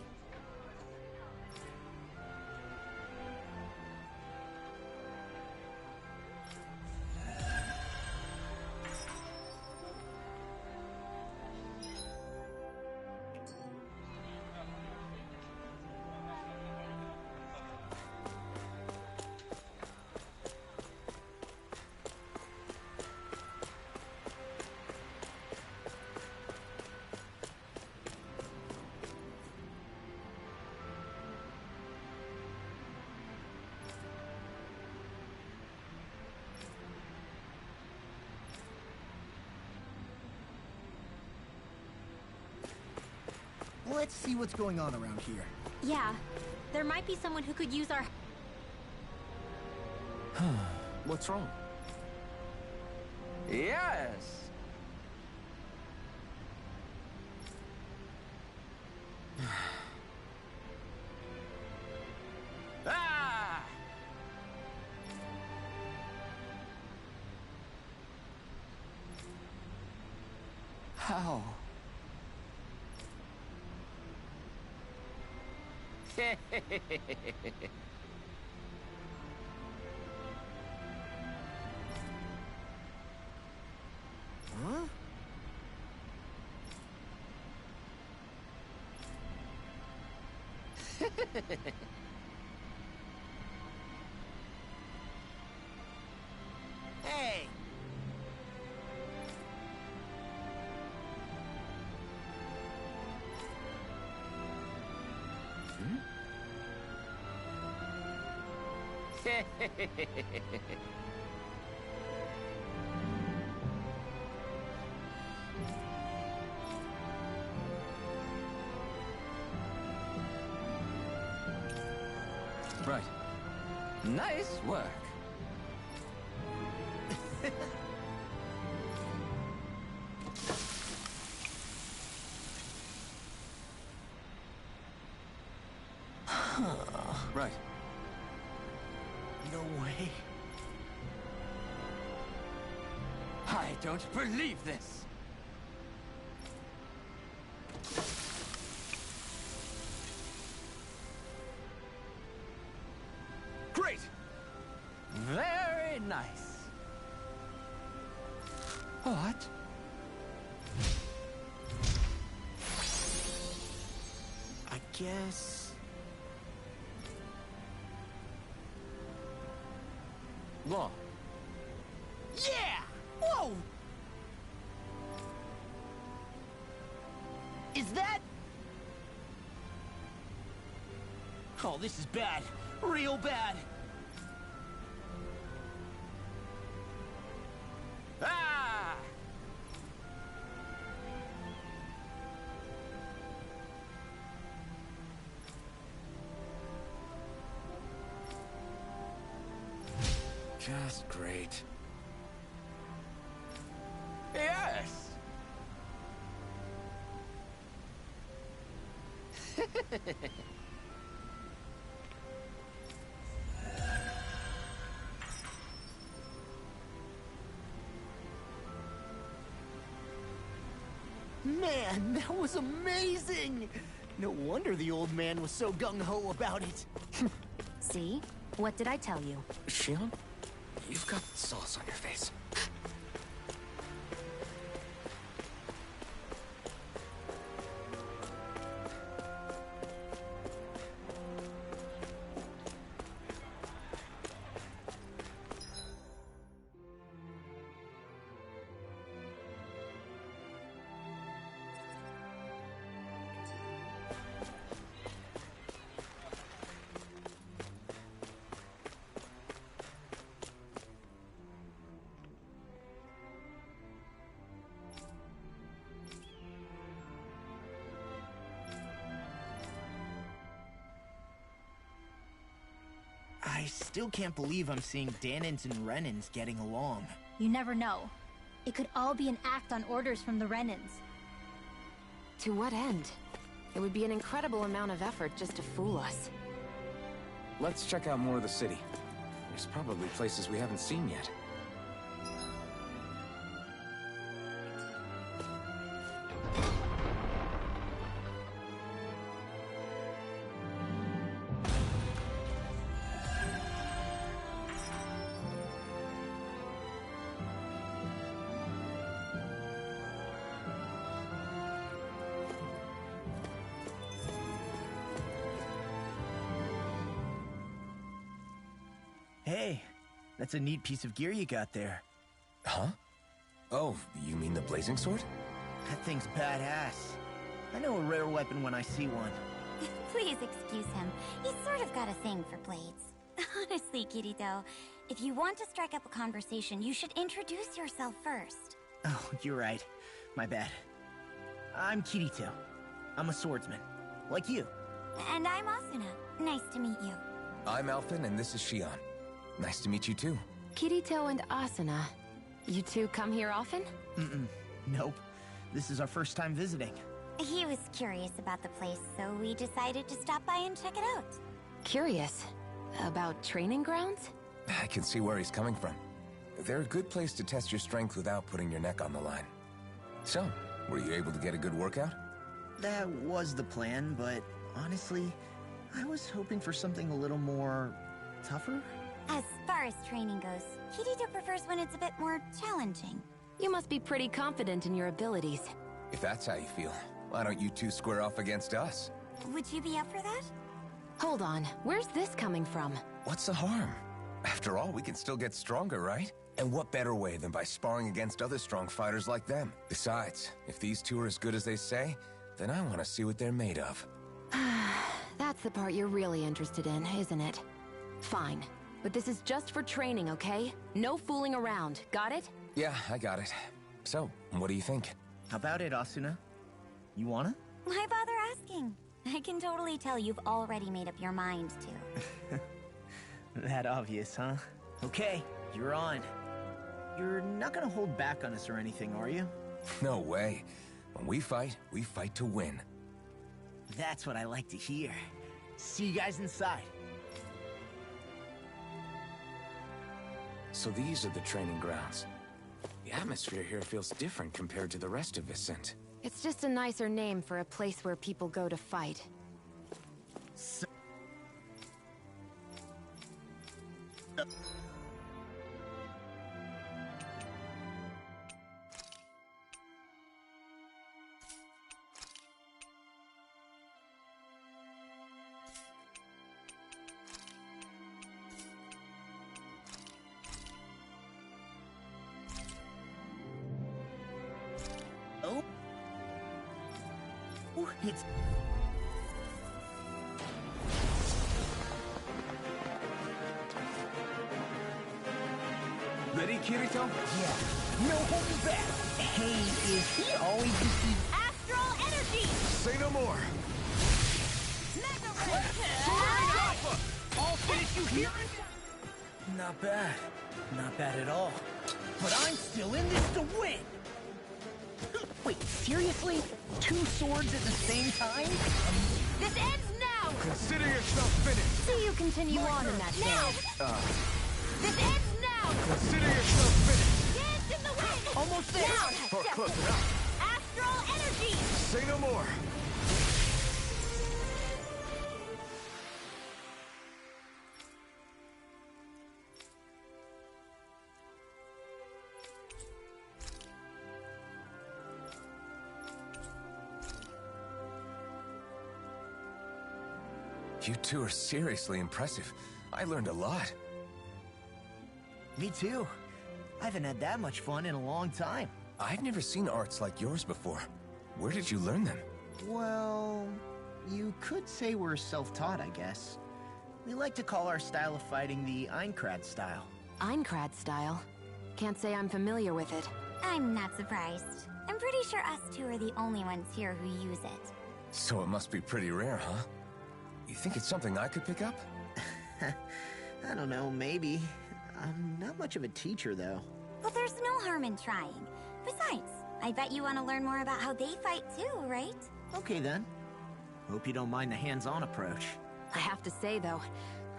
Let's see what's going on around here. Yeah, there might be someone who could use our... What's wrong? Yes! Ah! How? Huh? Hey! Nice work. Right. No way. I don't believe this. Great! Very nice. What? I guess... Law. Yeah! Whoa! Is that... Oh, this is bad. Real bad. Ah! Just great. Yes! Man, that was amazing! No wonder the old man was so gung-ho about it. See? What did I tell you? Shion, you've got sauce on your face. I still can't believe I'm seeing Danins and Renins getting along. You never know. It could all be an act on orders from the Renins. To what end? It would be an incredible amount of effort just to fool us. Let's check out more of the city. There's probably places we haven't seen yet. Hey, that's a neat piece of gear you got there. Huh? Oh, you mean the blazing sword? That thing's badass. I know a rare weapon when I see one. Please excuse him. He's sort of got a thing for blades. Honestly, Kirito, if you want to strike up a conversation, you should introduce yourself first. Oh, you're right. My bad. I'm Kirito. I'm a swordsman. Like you. And I'm Asuna. Nice to meet you. I'm Alphen, and this is Shion. Nice to meet you too. Kirito and Asuna. You two come here often? Nope. This is our first time visiting. He was curious about the place, so we decided to stop by and check it out. Curious. About training grounds? I can see where he's coming from. They're a good place to test your strength without putting your neck on the line. So, were you able to get a good workout? That was the plan, but honestly, I was hoping for something a little more... tougher? As far as training goes, Kirito prefers when it's a bit more challenging. You must be pretty confident in your abilities. If that's how you feel, why don't you two square off against us? Would you be up for that? Hold on, where's this coming from? What's the harm? After all, we can still get stronger, right? And what better way than by sparring against other strong fighters like them? Besides, if these two are as good as they say, then I want to see what they're made of. That's the part you're really interested in, isn't it? Fine. But this is just for training, okay? No fooling around, got it? Yeah, I got it. So, what do you think? How about it, Asuna? You wanna? Why bother asking? I can totally tell you've already made up your mind to. That obvious, huh? Okay, you're on. You're not gonna hold back on us or anything, are you? No way. When we fight to win. That's what I like to hear. See you guys inside. So these are the training grounds. The atmosphere here feels different compared to the rest of Vicent. It's just a nicer name for a place where people go to fight. It's... Ready, Kirito? Yeah. No holding back. Hey, is he always just the... Astral energy! Say no more! I'll finish you here. Not bad. Not bad at all. But I'm still in this to win! Wait, seriously? 2 swords at the same time? This ends now! Consider yourself finished! See you continue on in that Now! vein. This ends now! Consider yourself finished! Dance in the wind! Almost there! Down! Or close enough! Astral energy! Say no more! You two are seriously impressive. I learned a lot. Me too. I haven't had that much fun in a long time. I've never seen arts like yours before. Where did you learn them? Well, you could say we're self-taught, I guess. We like to call our style of fighting the Einkrad style. Einkrad style. Can't say I'm familiar with it. I'm not surprised. I'm pretty sure us two are the only ones here who use it. So it must be pretty rare, huh? You think it's something I could pick up? I don't know, maybe. I'm not much of a teacher, though. Well, there's no harm in trying. Besides, I bet you want to learn more about how they fight too, right? Okay, then. Hope you don't mind the hands-on approach. I have to say, though,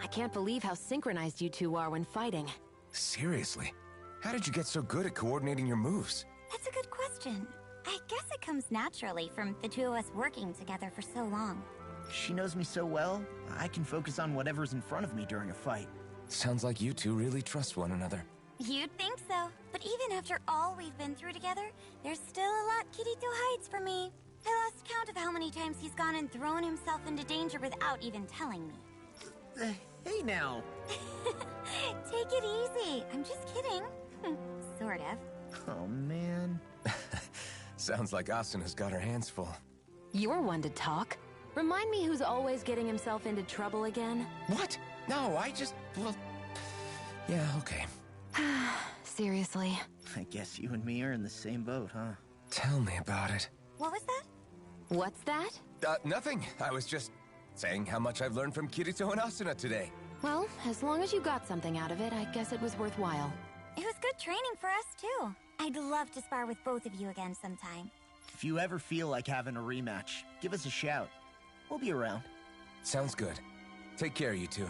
I can't believe how synchronized you two are when fighting. Seriously? How did you get so good at coordinating your moves? That's a good question. I guess it comes naturally from the two of us working together for so long. She knows me so well, I can focus on whatever's in front of me during a fight. Sounds like you two really trust one another. You'd think so. But even after all we've been through together, there's still a lot Kirito hides from me. I lost count of how many times he's gone and thrown himself into danger without even telling me. Hey now! Take it easy. I'm just kidding. Sort of. Oh, man. Sounds like Asuna's got her hands full. You're one to talk. Remind me who's always getting himself into trouble again. What? No, well... Yeah, okay. Seriously. I guess you and me are in the same boat, huh? Tell me about it. What was that? What's that? Nothing. I was just saying how much I've learned from Kirito and Asuna today. Well, as long as you got something out of it, I guess it was worthwhile. It was good training for us, too. I'd love to spar with both of you again sometime. If you ever feel like having a rematch, give us a shout. We'll be around. Sounds good. Take care, you two.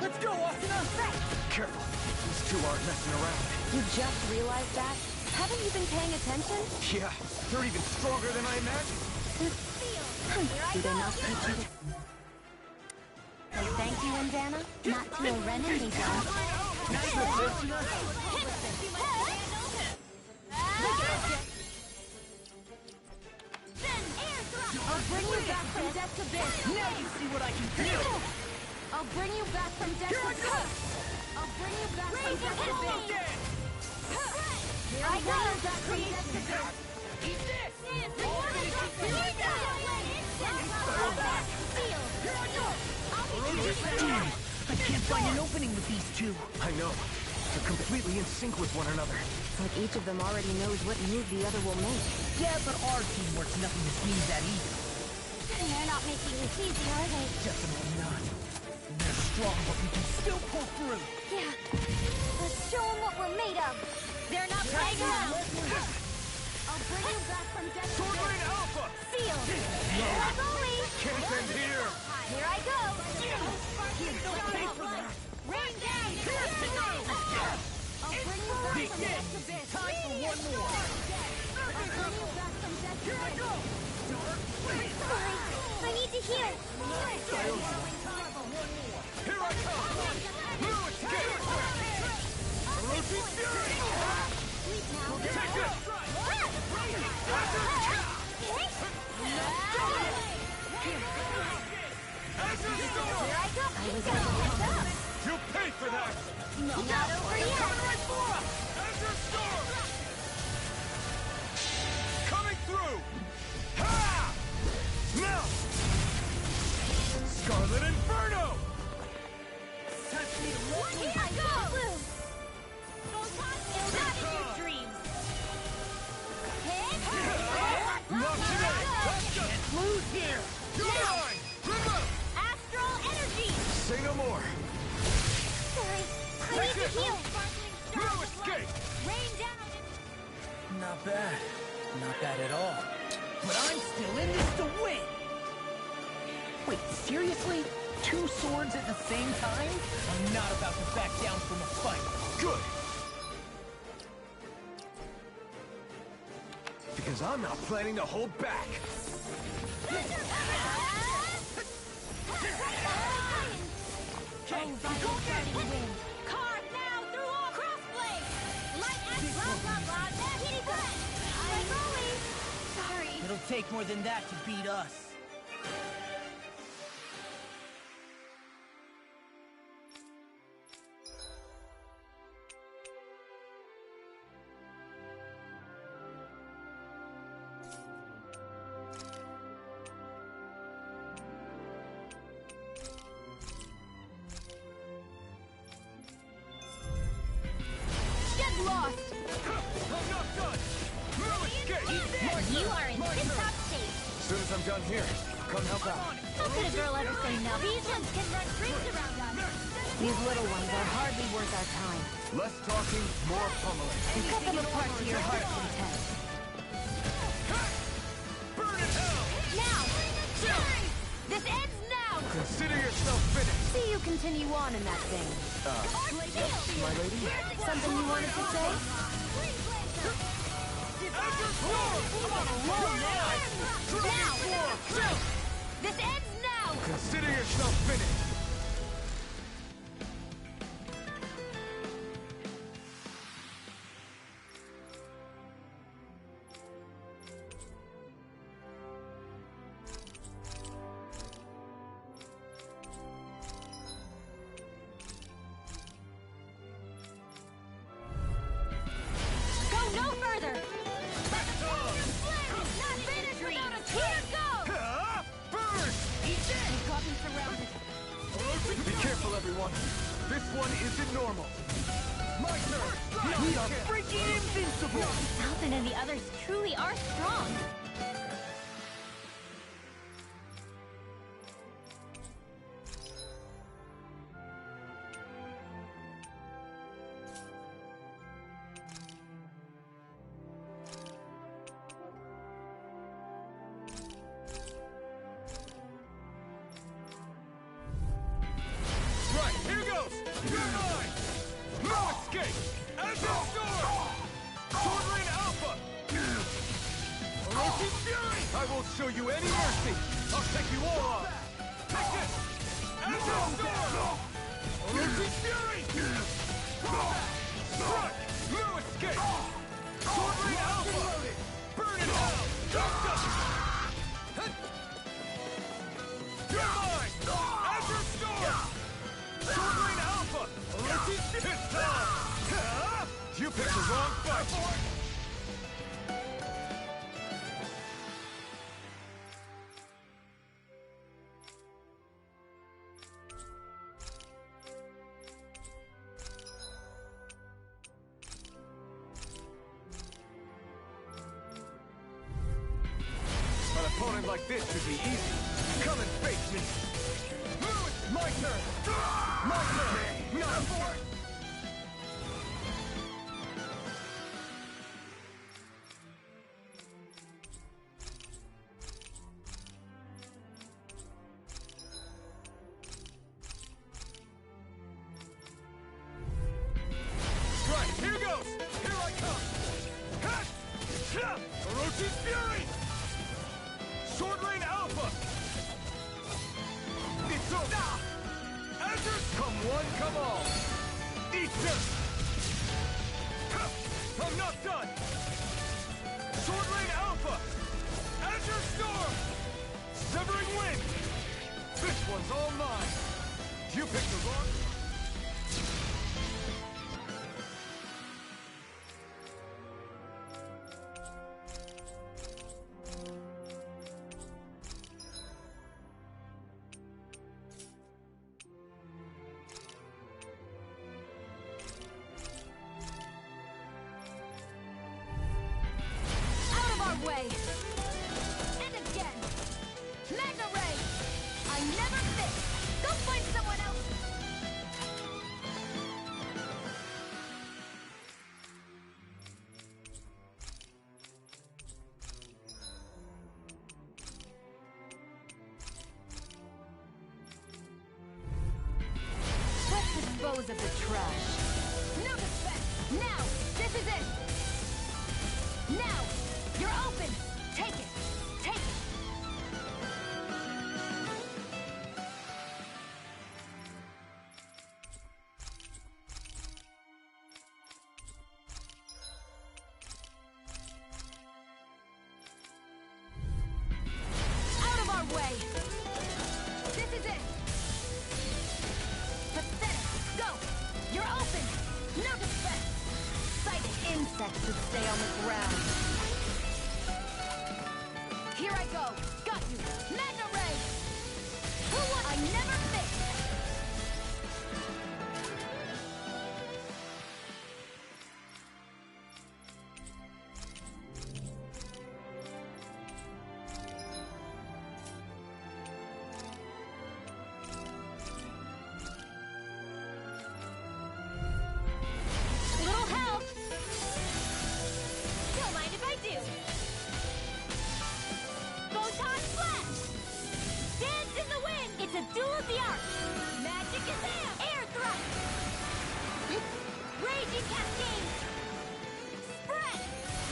Let's go, Asuna! Careful. These two aren't messing around. You just realized that? Haven't you been paying attention? Yeah, they're even stronger than I imagined. Do they not teach you to... Say thank you, Indiana. Not to a Renin, they don't. I'll bring you back from death's abyss. Now you see what I can do! I'll bring you back from death's abyss. I'll bring you back from death's abyss. Here I go! Back from death's abyss. Eat this! Damn! I can't find an opening with these two. I know. They're completely in sync with one another. It's like each of them already knows what move the other will make. Yeah, but our teamwork's nothing to sneeze at either. They're not making this easy, are they? Definitely not. They're strong, but we can still pull through. Yeah. Let's show them what we're made of. They're not playing around. I'll bring you back from death's Sword abyss. Rain Alpha! Sealed. Like always. Can't end here! Here I go. Rain down! I'll bring you back from death's abyss. Time for one more. I'll bring you back from death's abyss. Sorry. I need to heal. Here I come! New escape! Erosion Fury! Take it! Azure Storm! Here I go. You'll pay for that! Not over yet. Right for us! Azure Storm! Coming through! Ha! Now! Scarlet Inferno! Here I go. They'll not in your dreams. Not today! Can't lose here. You're mine! Remove! Astral energy. Say no more! Sorry. I need to heal. No escape! Rain down. Not bad. Not bad at all. But I'm still in this to win! Wait, seriously? 2 swords at the same time? I'm not about to back down from a fight. Good! Because I'm not planning to hold back! Carve now through all crossblade. Light and blah blah blah. Kitty butt. Like always. Sorry. It'll take more than that to beat us. Get lost. I'm not done! No escape! You are in tip-top shape. As soon as I'm done here, come help out. How could a girl ever say no? These ones can run rings around us. These little ones are hardly worth our time. Less talking, more pummeling. And cut them apart to your heart's content. Burn in hell! Now. This ends now. Consider yourself finished! See you continue on in that thing. My lady? Something you wanted to say? Azure Storm! Now. This ends now. Consider yourself finished! Go no further. Not finished without a here go. Burn! They've got me surrounded. Be careful, everyone. This one isn't normal. My turn! We are freaking invincible! Falcon and the others truly are strong. Right, here goes! You're mine! No escape! Azure Storm! Sword Rain Alpha! Erosion Fury! I won't show you any mercy! I'll take you all on! Take this! Azure Storm! Erosion Fury! Strike! No escape! Sword Rain Alpha! Burn in hell! Duck! Sword Lane Alpha! It's time! You picked the wrong fight! An opponent like this should be easy. Come and face me! My turn! My turn! Not for it! Right, here goes! Here I come! Orochi's Fury! Sword Lane Alpha! It's over! Answers! Come one, come all! Eat this! I'm not done! Sword Lane Alpha! Azure Storm! Severing Wind! This one's all mine! You picked the wrong... Way. And again. Magna Ray. I never miss. Go find someone else. Let's dispose of the trash. No defense. Now. This is it. Now. You're open! Take it! Take it! Out of our way! This is it! Pathetic! Go! You're open! No defense! Sighted insects should stay on the ground. Here I go! Got you! Magna Ray! Who won? I never miss! Little help! Don't mind if I do! Photon Flash! Dance in the wind! It's a duel of the arts! Magic is air thrust! Raging Cascade! Spread!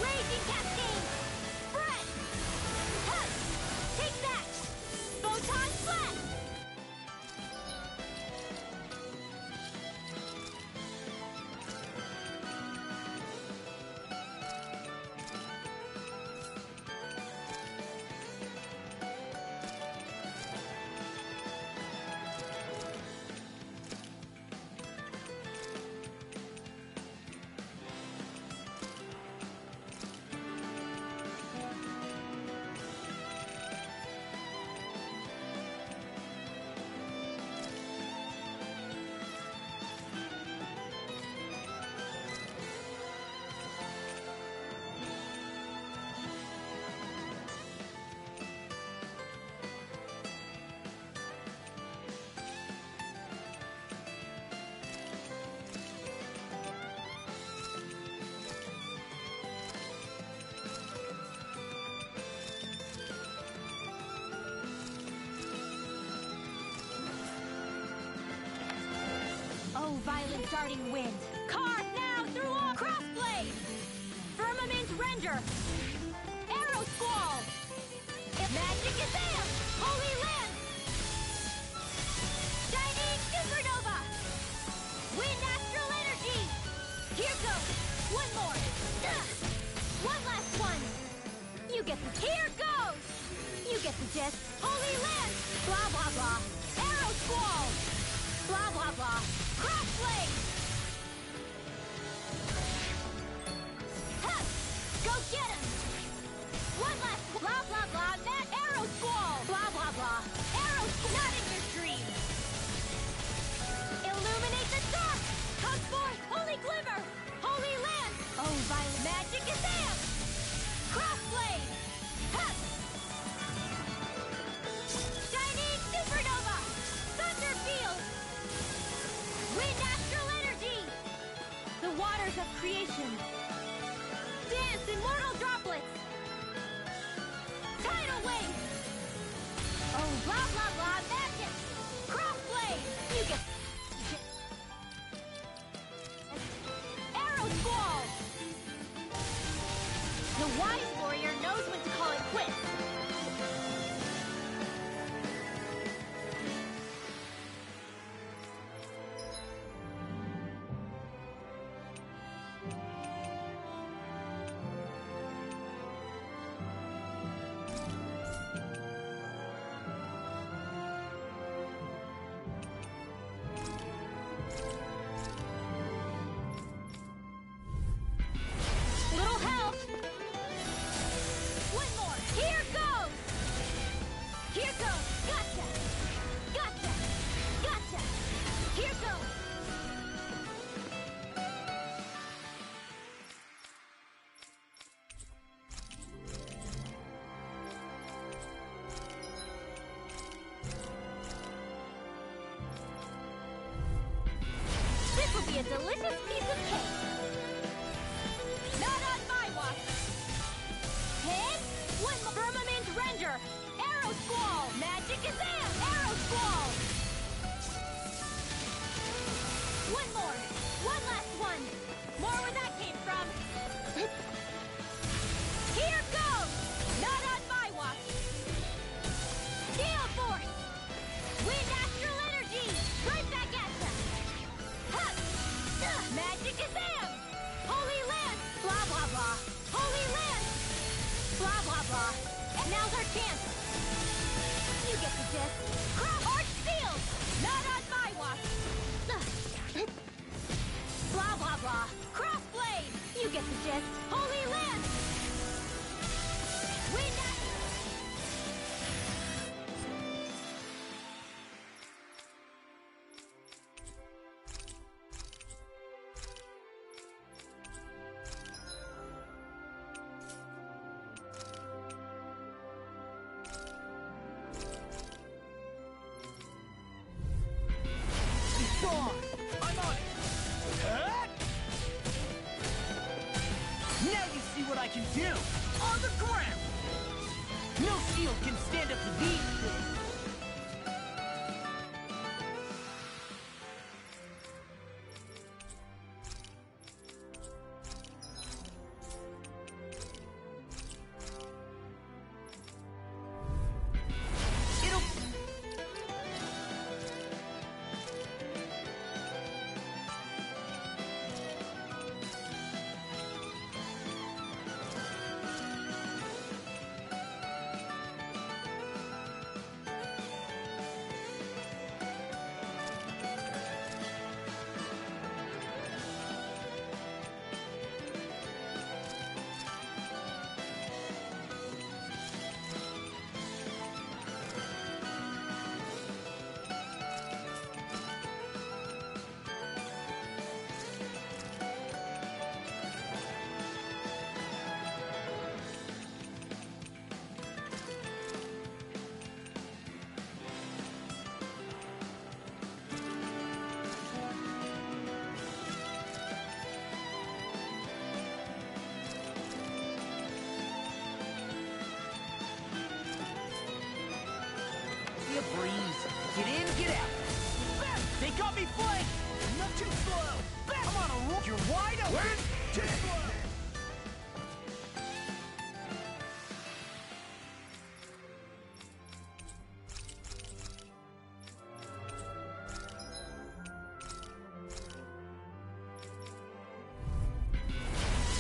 Raging Cascade! Spread! Hush! Take that! Photon Flash! Violent darting wind. Carve now through all crossblade. Firmament render. Arrow squall. Magic is air. Holy land. Shining supernova. Wind astral energy. Here goes. One more. One last one. You get the. Here goes. You get the gist. Holy land. Blah blah blah. Arrow squall. Blah blah blah. Magic of creation! Dance, immortal droplets! Tidal wave! Oh, blah blah blah magic! Crossblade! You get... Arrow squall! The wise warrior knows when to call it quits! Little help! One more! Here goes! Here goes! Gotcha! Gotcha! Gotcha! Here goes! This will be a delicious piece of cake! Not on my watch! Hit! One more! Firmament Render! Arrow Squall! Magic Azam! Arrow Squall! One more! One last one! More where that came from! Here goes! Not on my watch! Gale Force! Wind Astral Energy! Right back at ya! Ha! Magic Azam! Holy Lance! Blah blah blah! Holy Lance! Blah blah blah! And now's our chance! You get the gist! Arch Field! Not on my watch! Blah blah blah! Crossblade! You get the gist! Holy Lance! Wind Gone! I'm on it! Huh? Now you see what I can do! On the ground! No shield can stand up to these things! It'll... Be a breeze. Get in, get out. They got me flanked! Not too slow! I'm on a roll! You're wide open! Too slow!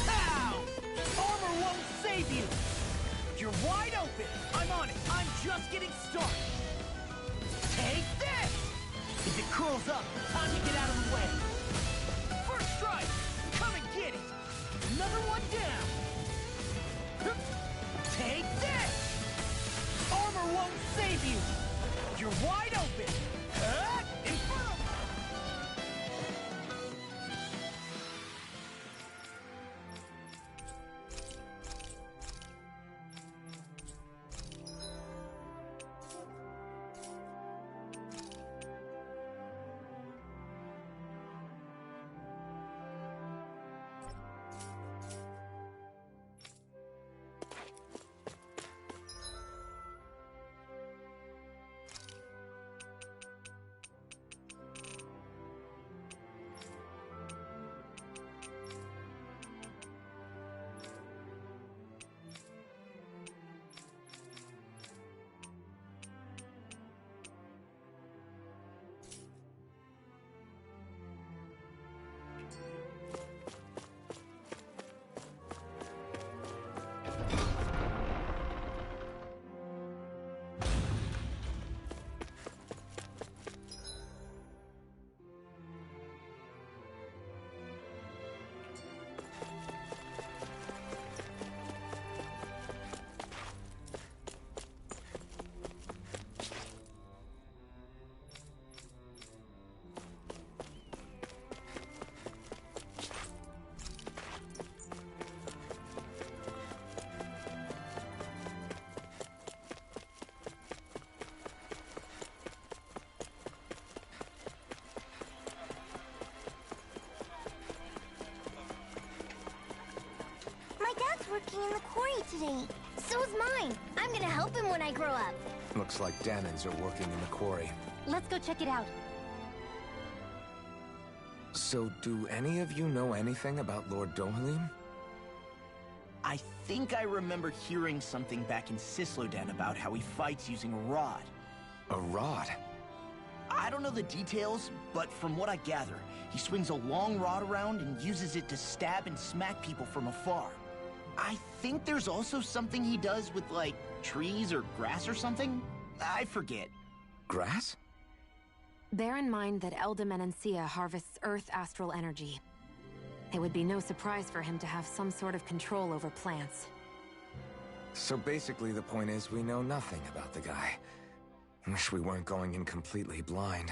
Ow! Armor won't save you! You're wide open! I'm on it! I'm just getting started! Take this! If it curls up, time to get out of the way! First strike! Come and get it! Another one down! Take this! Armor won't save you! You're wide open! Inferno! working in the quarry today. So's mine. I'm gonna help him when I grow up. Looks like Danins are working in the quarry. Let's go check it out. So, do any of you know anything about Lord Dohalim? I think I remember hearing something back in Sisloden about how he fights using a rod. A rod? I don't know the details, but from what I gather, he swings a long rod around and uses it to stab and smack people from afar. I think there's also something he does with, like, trees or grass or something? I forget. Grass? Bear in mind that Elda Menancia harvests Earth astral energy. It would be no surprise for him to have some sort of control over plants. So basically the point is we know nothing about the guy. Wish we weren't going in completely blind.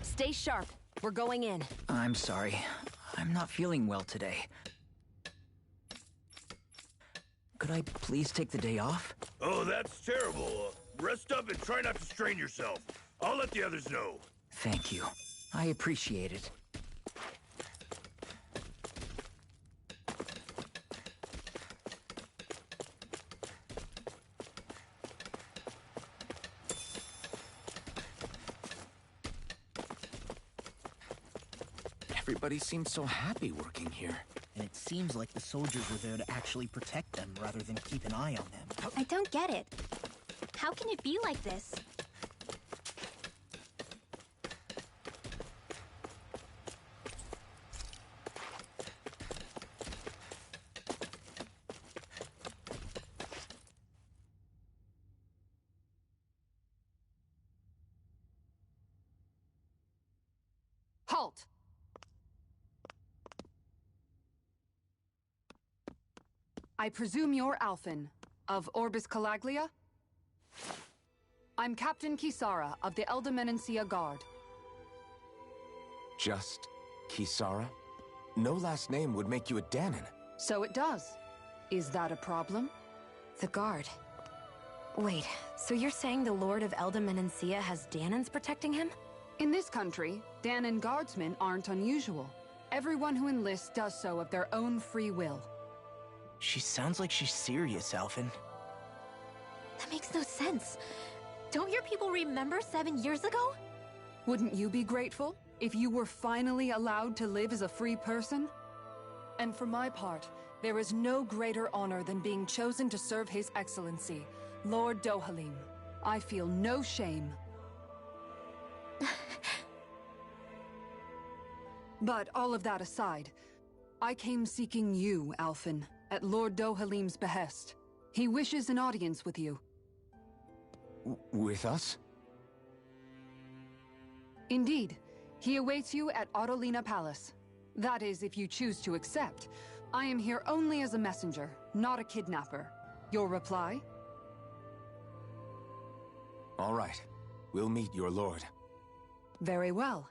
Stay sharp. We're going in. I'm sorry. I'm not feeling well today. Could I please take the day off? Oh, that's terrible. Rest up and try not to strain yourself. I'll let the others know. Thank you. I appreciate it. Everybody seems so happy working here. And it seems like the soldiers were there to actually protect them rather than keep an eye on them. I don't get it. How can it be like this? Halt! I presume you're Alphen, of Orbis Calaglia? I'm Captain Kisara of the Elda Menancia Guard. Just Kisara? No last name would make you a Danin. So it does. Is that a problem? The guard. Wait, so you're saying the Lord of Elda Menancia has Danins protecting him? In this country, Danin guardsmen aren't unusual. Everyone who enlists does so of their own free will. She sounds like she's serious, Alphen. That makes no sense. Don't your people remember 7 years ago? Wouldn't you be grateful if you were finally allowed to live as a free person? And for my part, there is no greater honor than being chosen to serve His Excellency, Lord Dohalim. I feel no shame. But all of that aside, I came seeking you, Alphen, at Lord Dohalim's behest. He wishes an audience with you. With us? Indeed. He awaits you at Autolina Palace. That is, if you choose to accept. I am here only as a messenger, not a kidnapper. Your reply? All right. we'll meet your lord. Very well.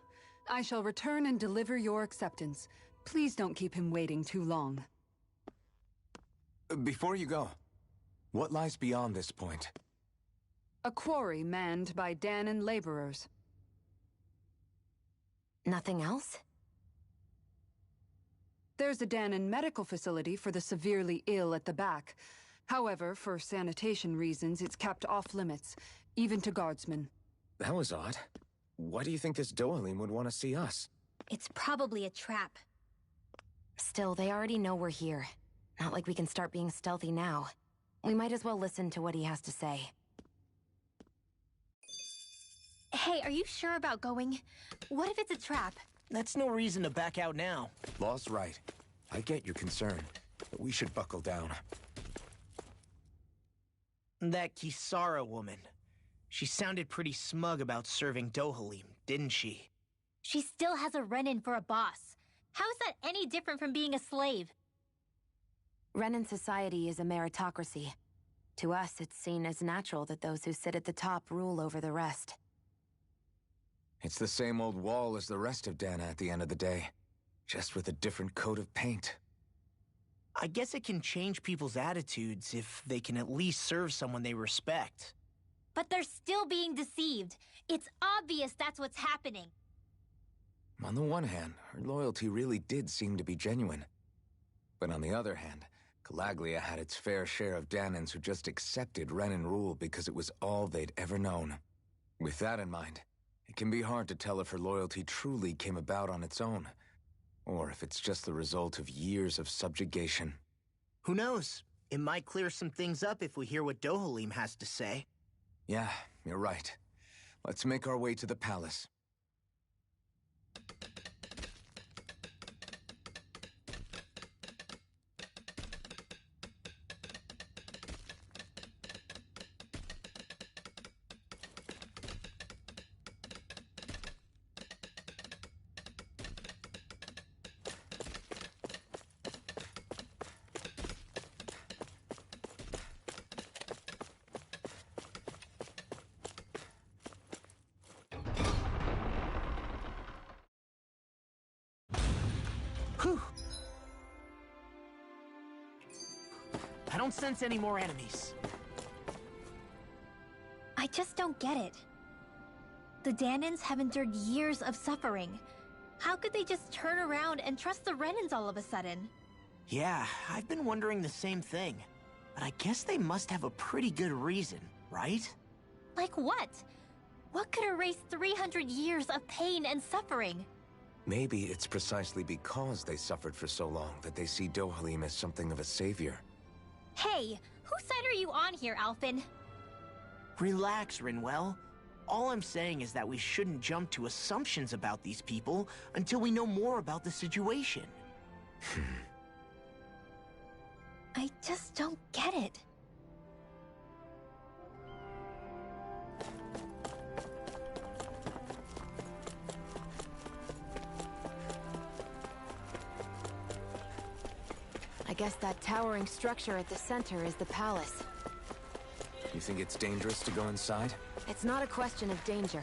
I shall return and deliver your acceptance. Please don't keep him waiting too long. Before you go, what lies beyond this point? A quarry manned by Danon laborers. Nothing else? There's a Danon medical facility for the severely ill at the back. However, for sanitation reasons, it's kept off limits, even to guardsmen. That was odd. Why do you think this Dohalim would want to see us? It's probably a trap. Still, they already know we're here. Not like we can start being stealthy now. We might as well listen to what he has to say. Hey, are you sure about going? What if it's a trap? That's no reason to back out now. Law's right. I get your concern, but we should buckle down. That Kisara woman. She sounded pretty smug about serving Dohalim, didn't she? She still has a Renin for a boss. How is that any different from being a slave? Renin society is a meritocracy. To us, it's seen as natural that those who sit at the top rule over the rest. It's the same old wall as the rest of Dana at the end of the day, just with a different coat of paint. I guess it can change people's attitudes if they can at least serve someone they respect. But they're still being deceived. It's obvious that's what's happening. On the one hand, her loyalty really did seem to be genuine. But on the other hand, Calaglia had its fair share of Danans who just accepted Renin rule because it was all they'd ever known. With that in mind, it can be hard to tell if her loyalty truly came about on its own, or if it's just the result of years of subjugation. Who knows? It might clear some things up if we hear what Dohalim has to say. Yeah, you're right. Let's make our way to the palace. Whew. I don't sense any more enemies. I just don't get it. The Danans have endured years of suffering. How could they just turn around and trust the Renins all of a sudden? Yeah, I've been wondering the same thing. But I guess they must have a pretty good reason, right? Like what? What could erase 300 years of pain and suffering? Maybe it's precisely because they suffered for so long that they see Dohalim as something of a savior. Hey, whose side are you on here, Alphen? Relax, Rinwell. All I'm saying is that we shouldn't jump to assumptions about these people until we know more about the situation. I just don't get it. I guess that towering structure at the center is the palace. You think it's dangerous to go inside? It's not a question of danger.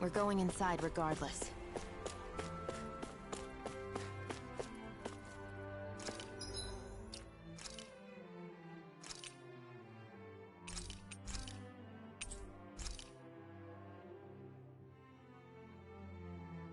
We're going inside regardless.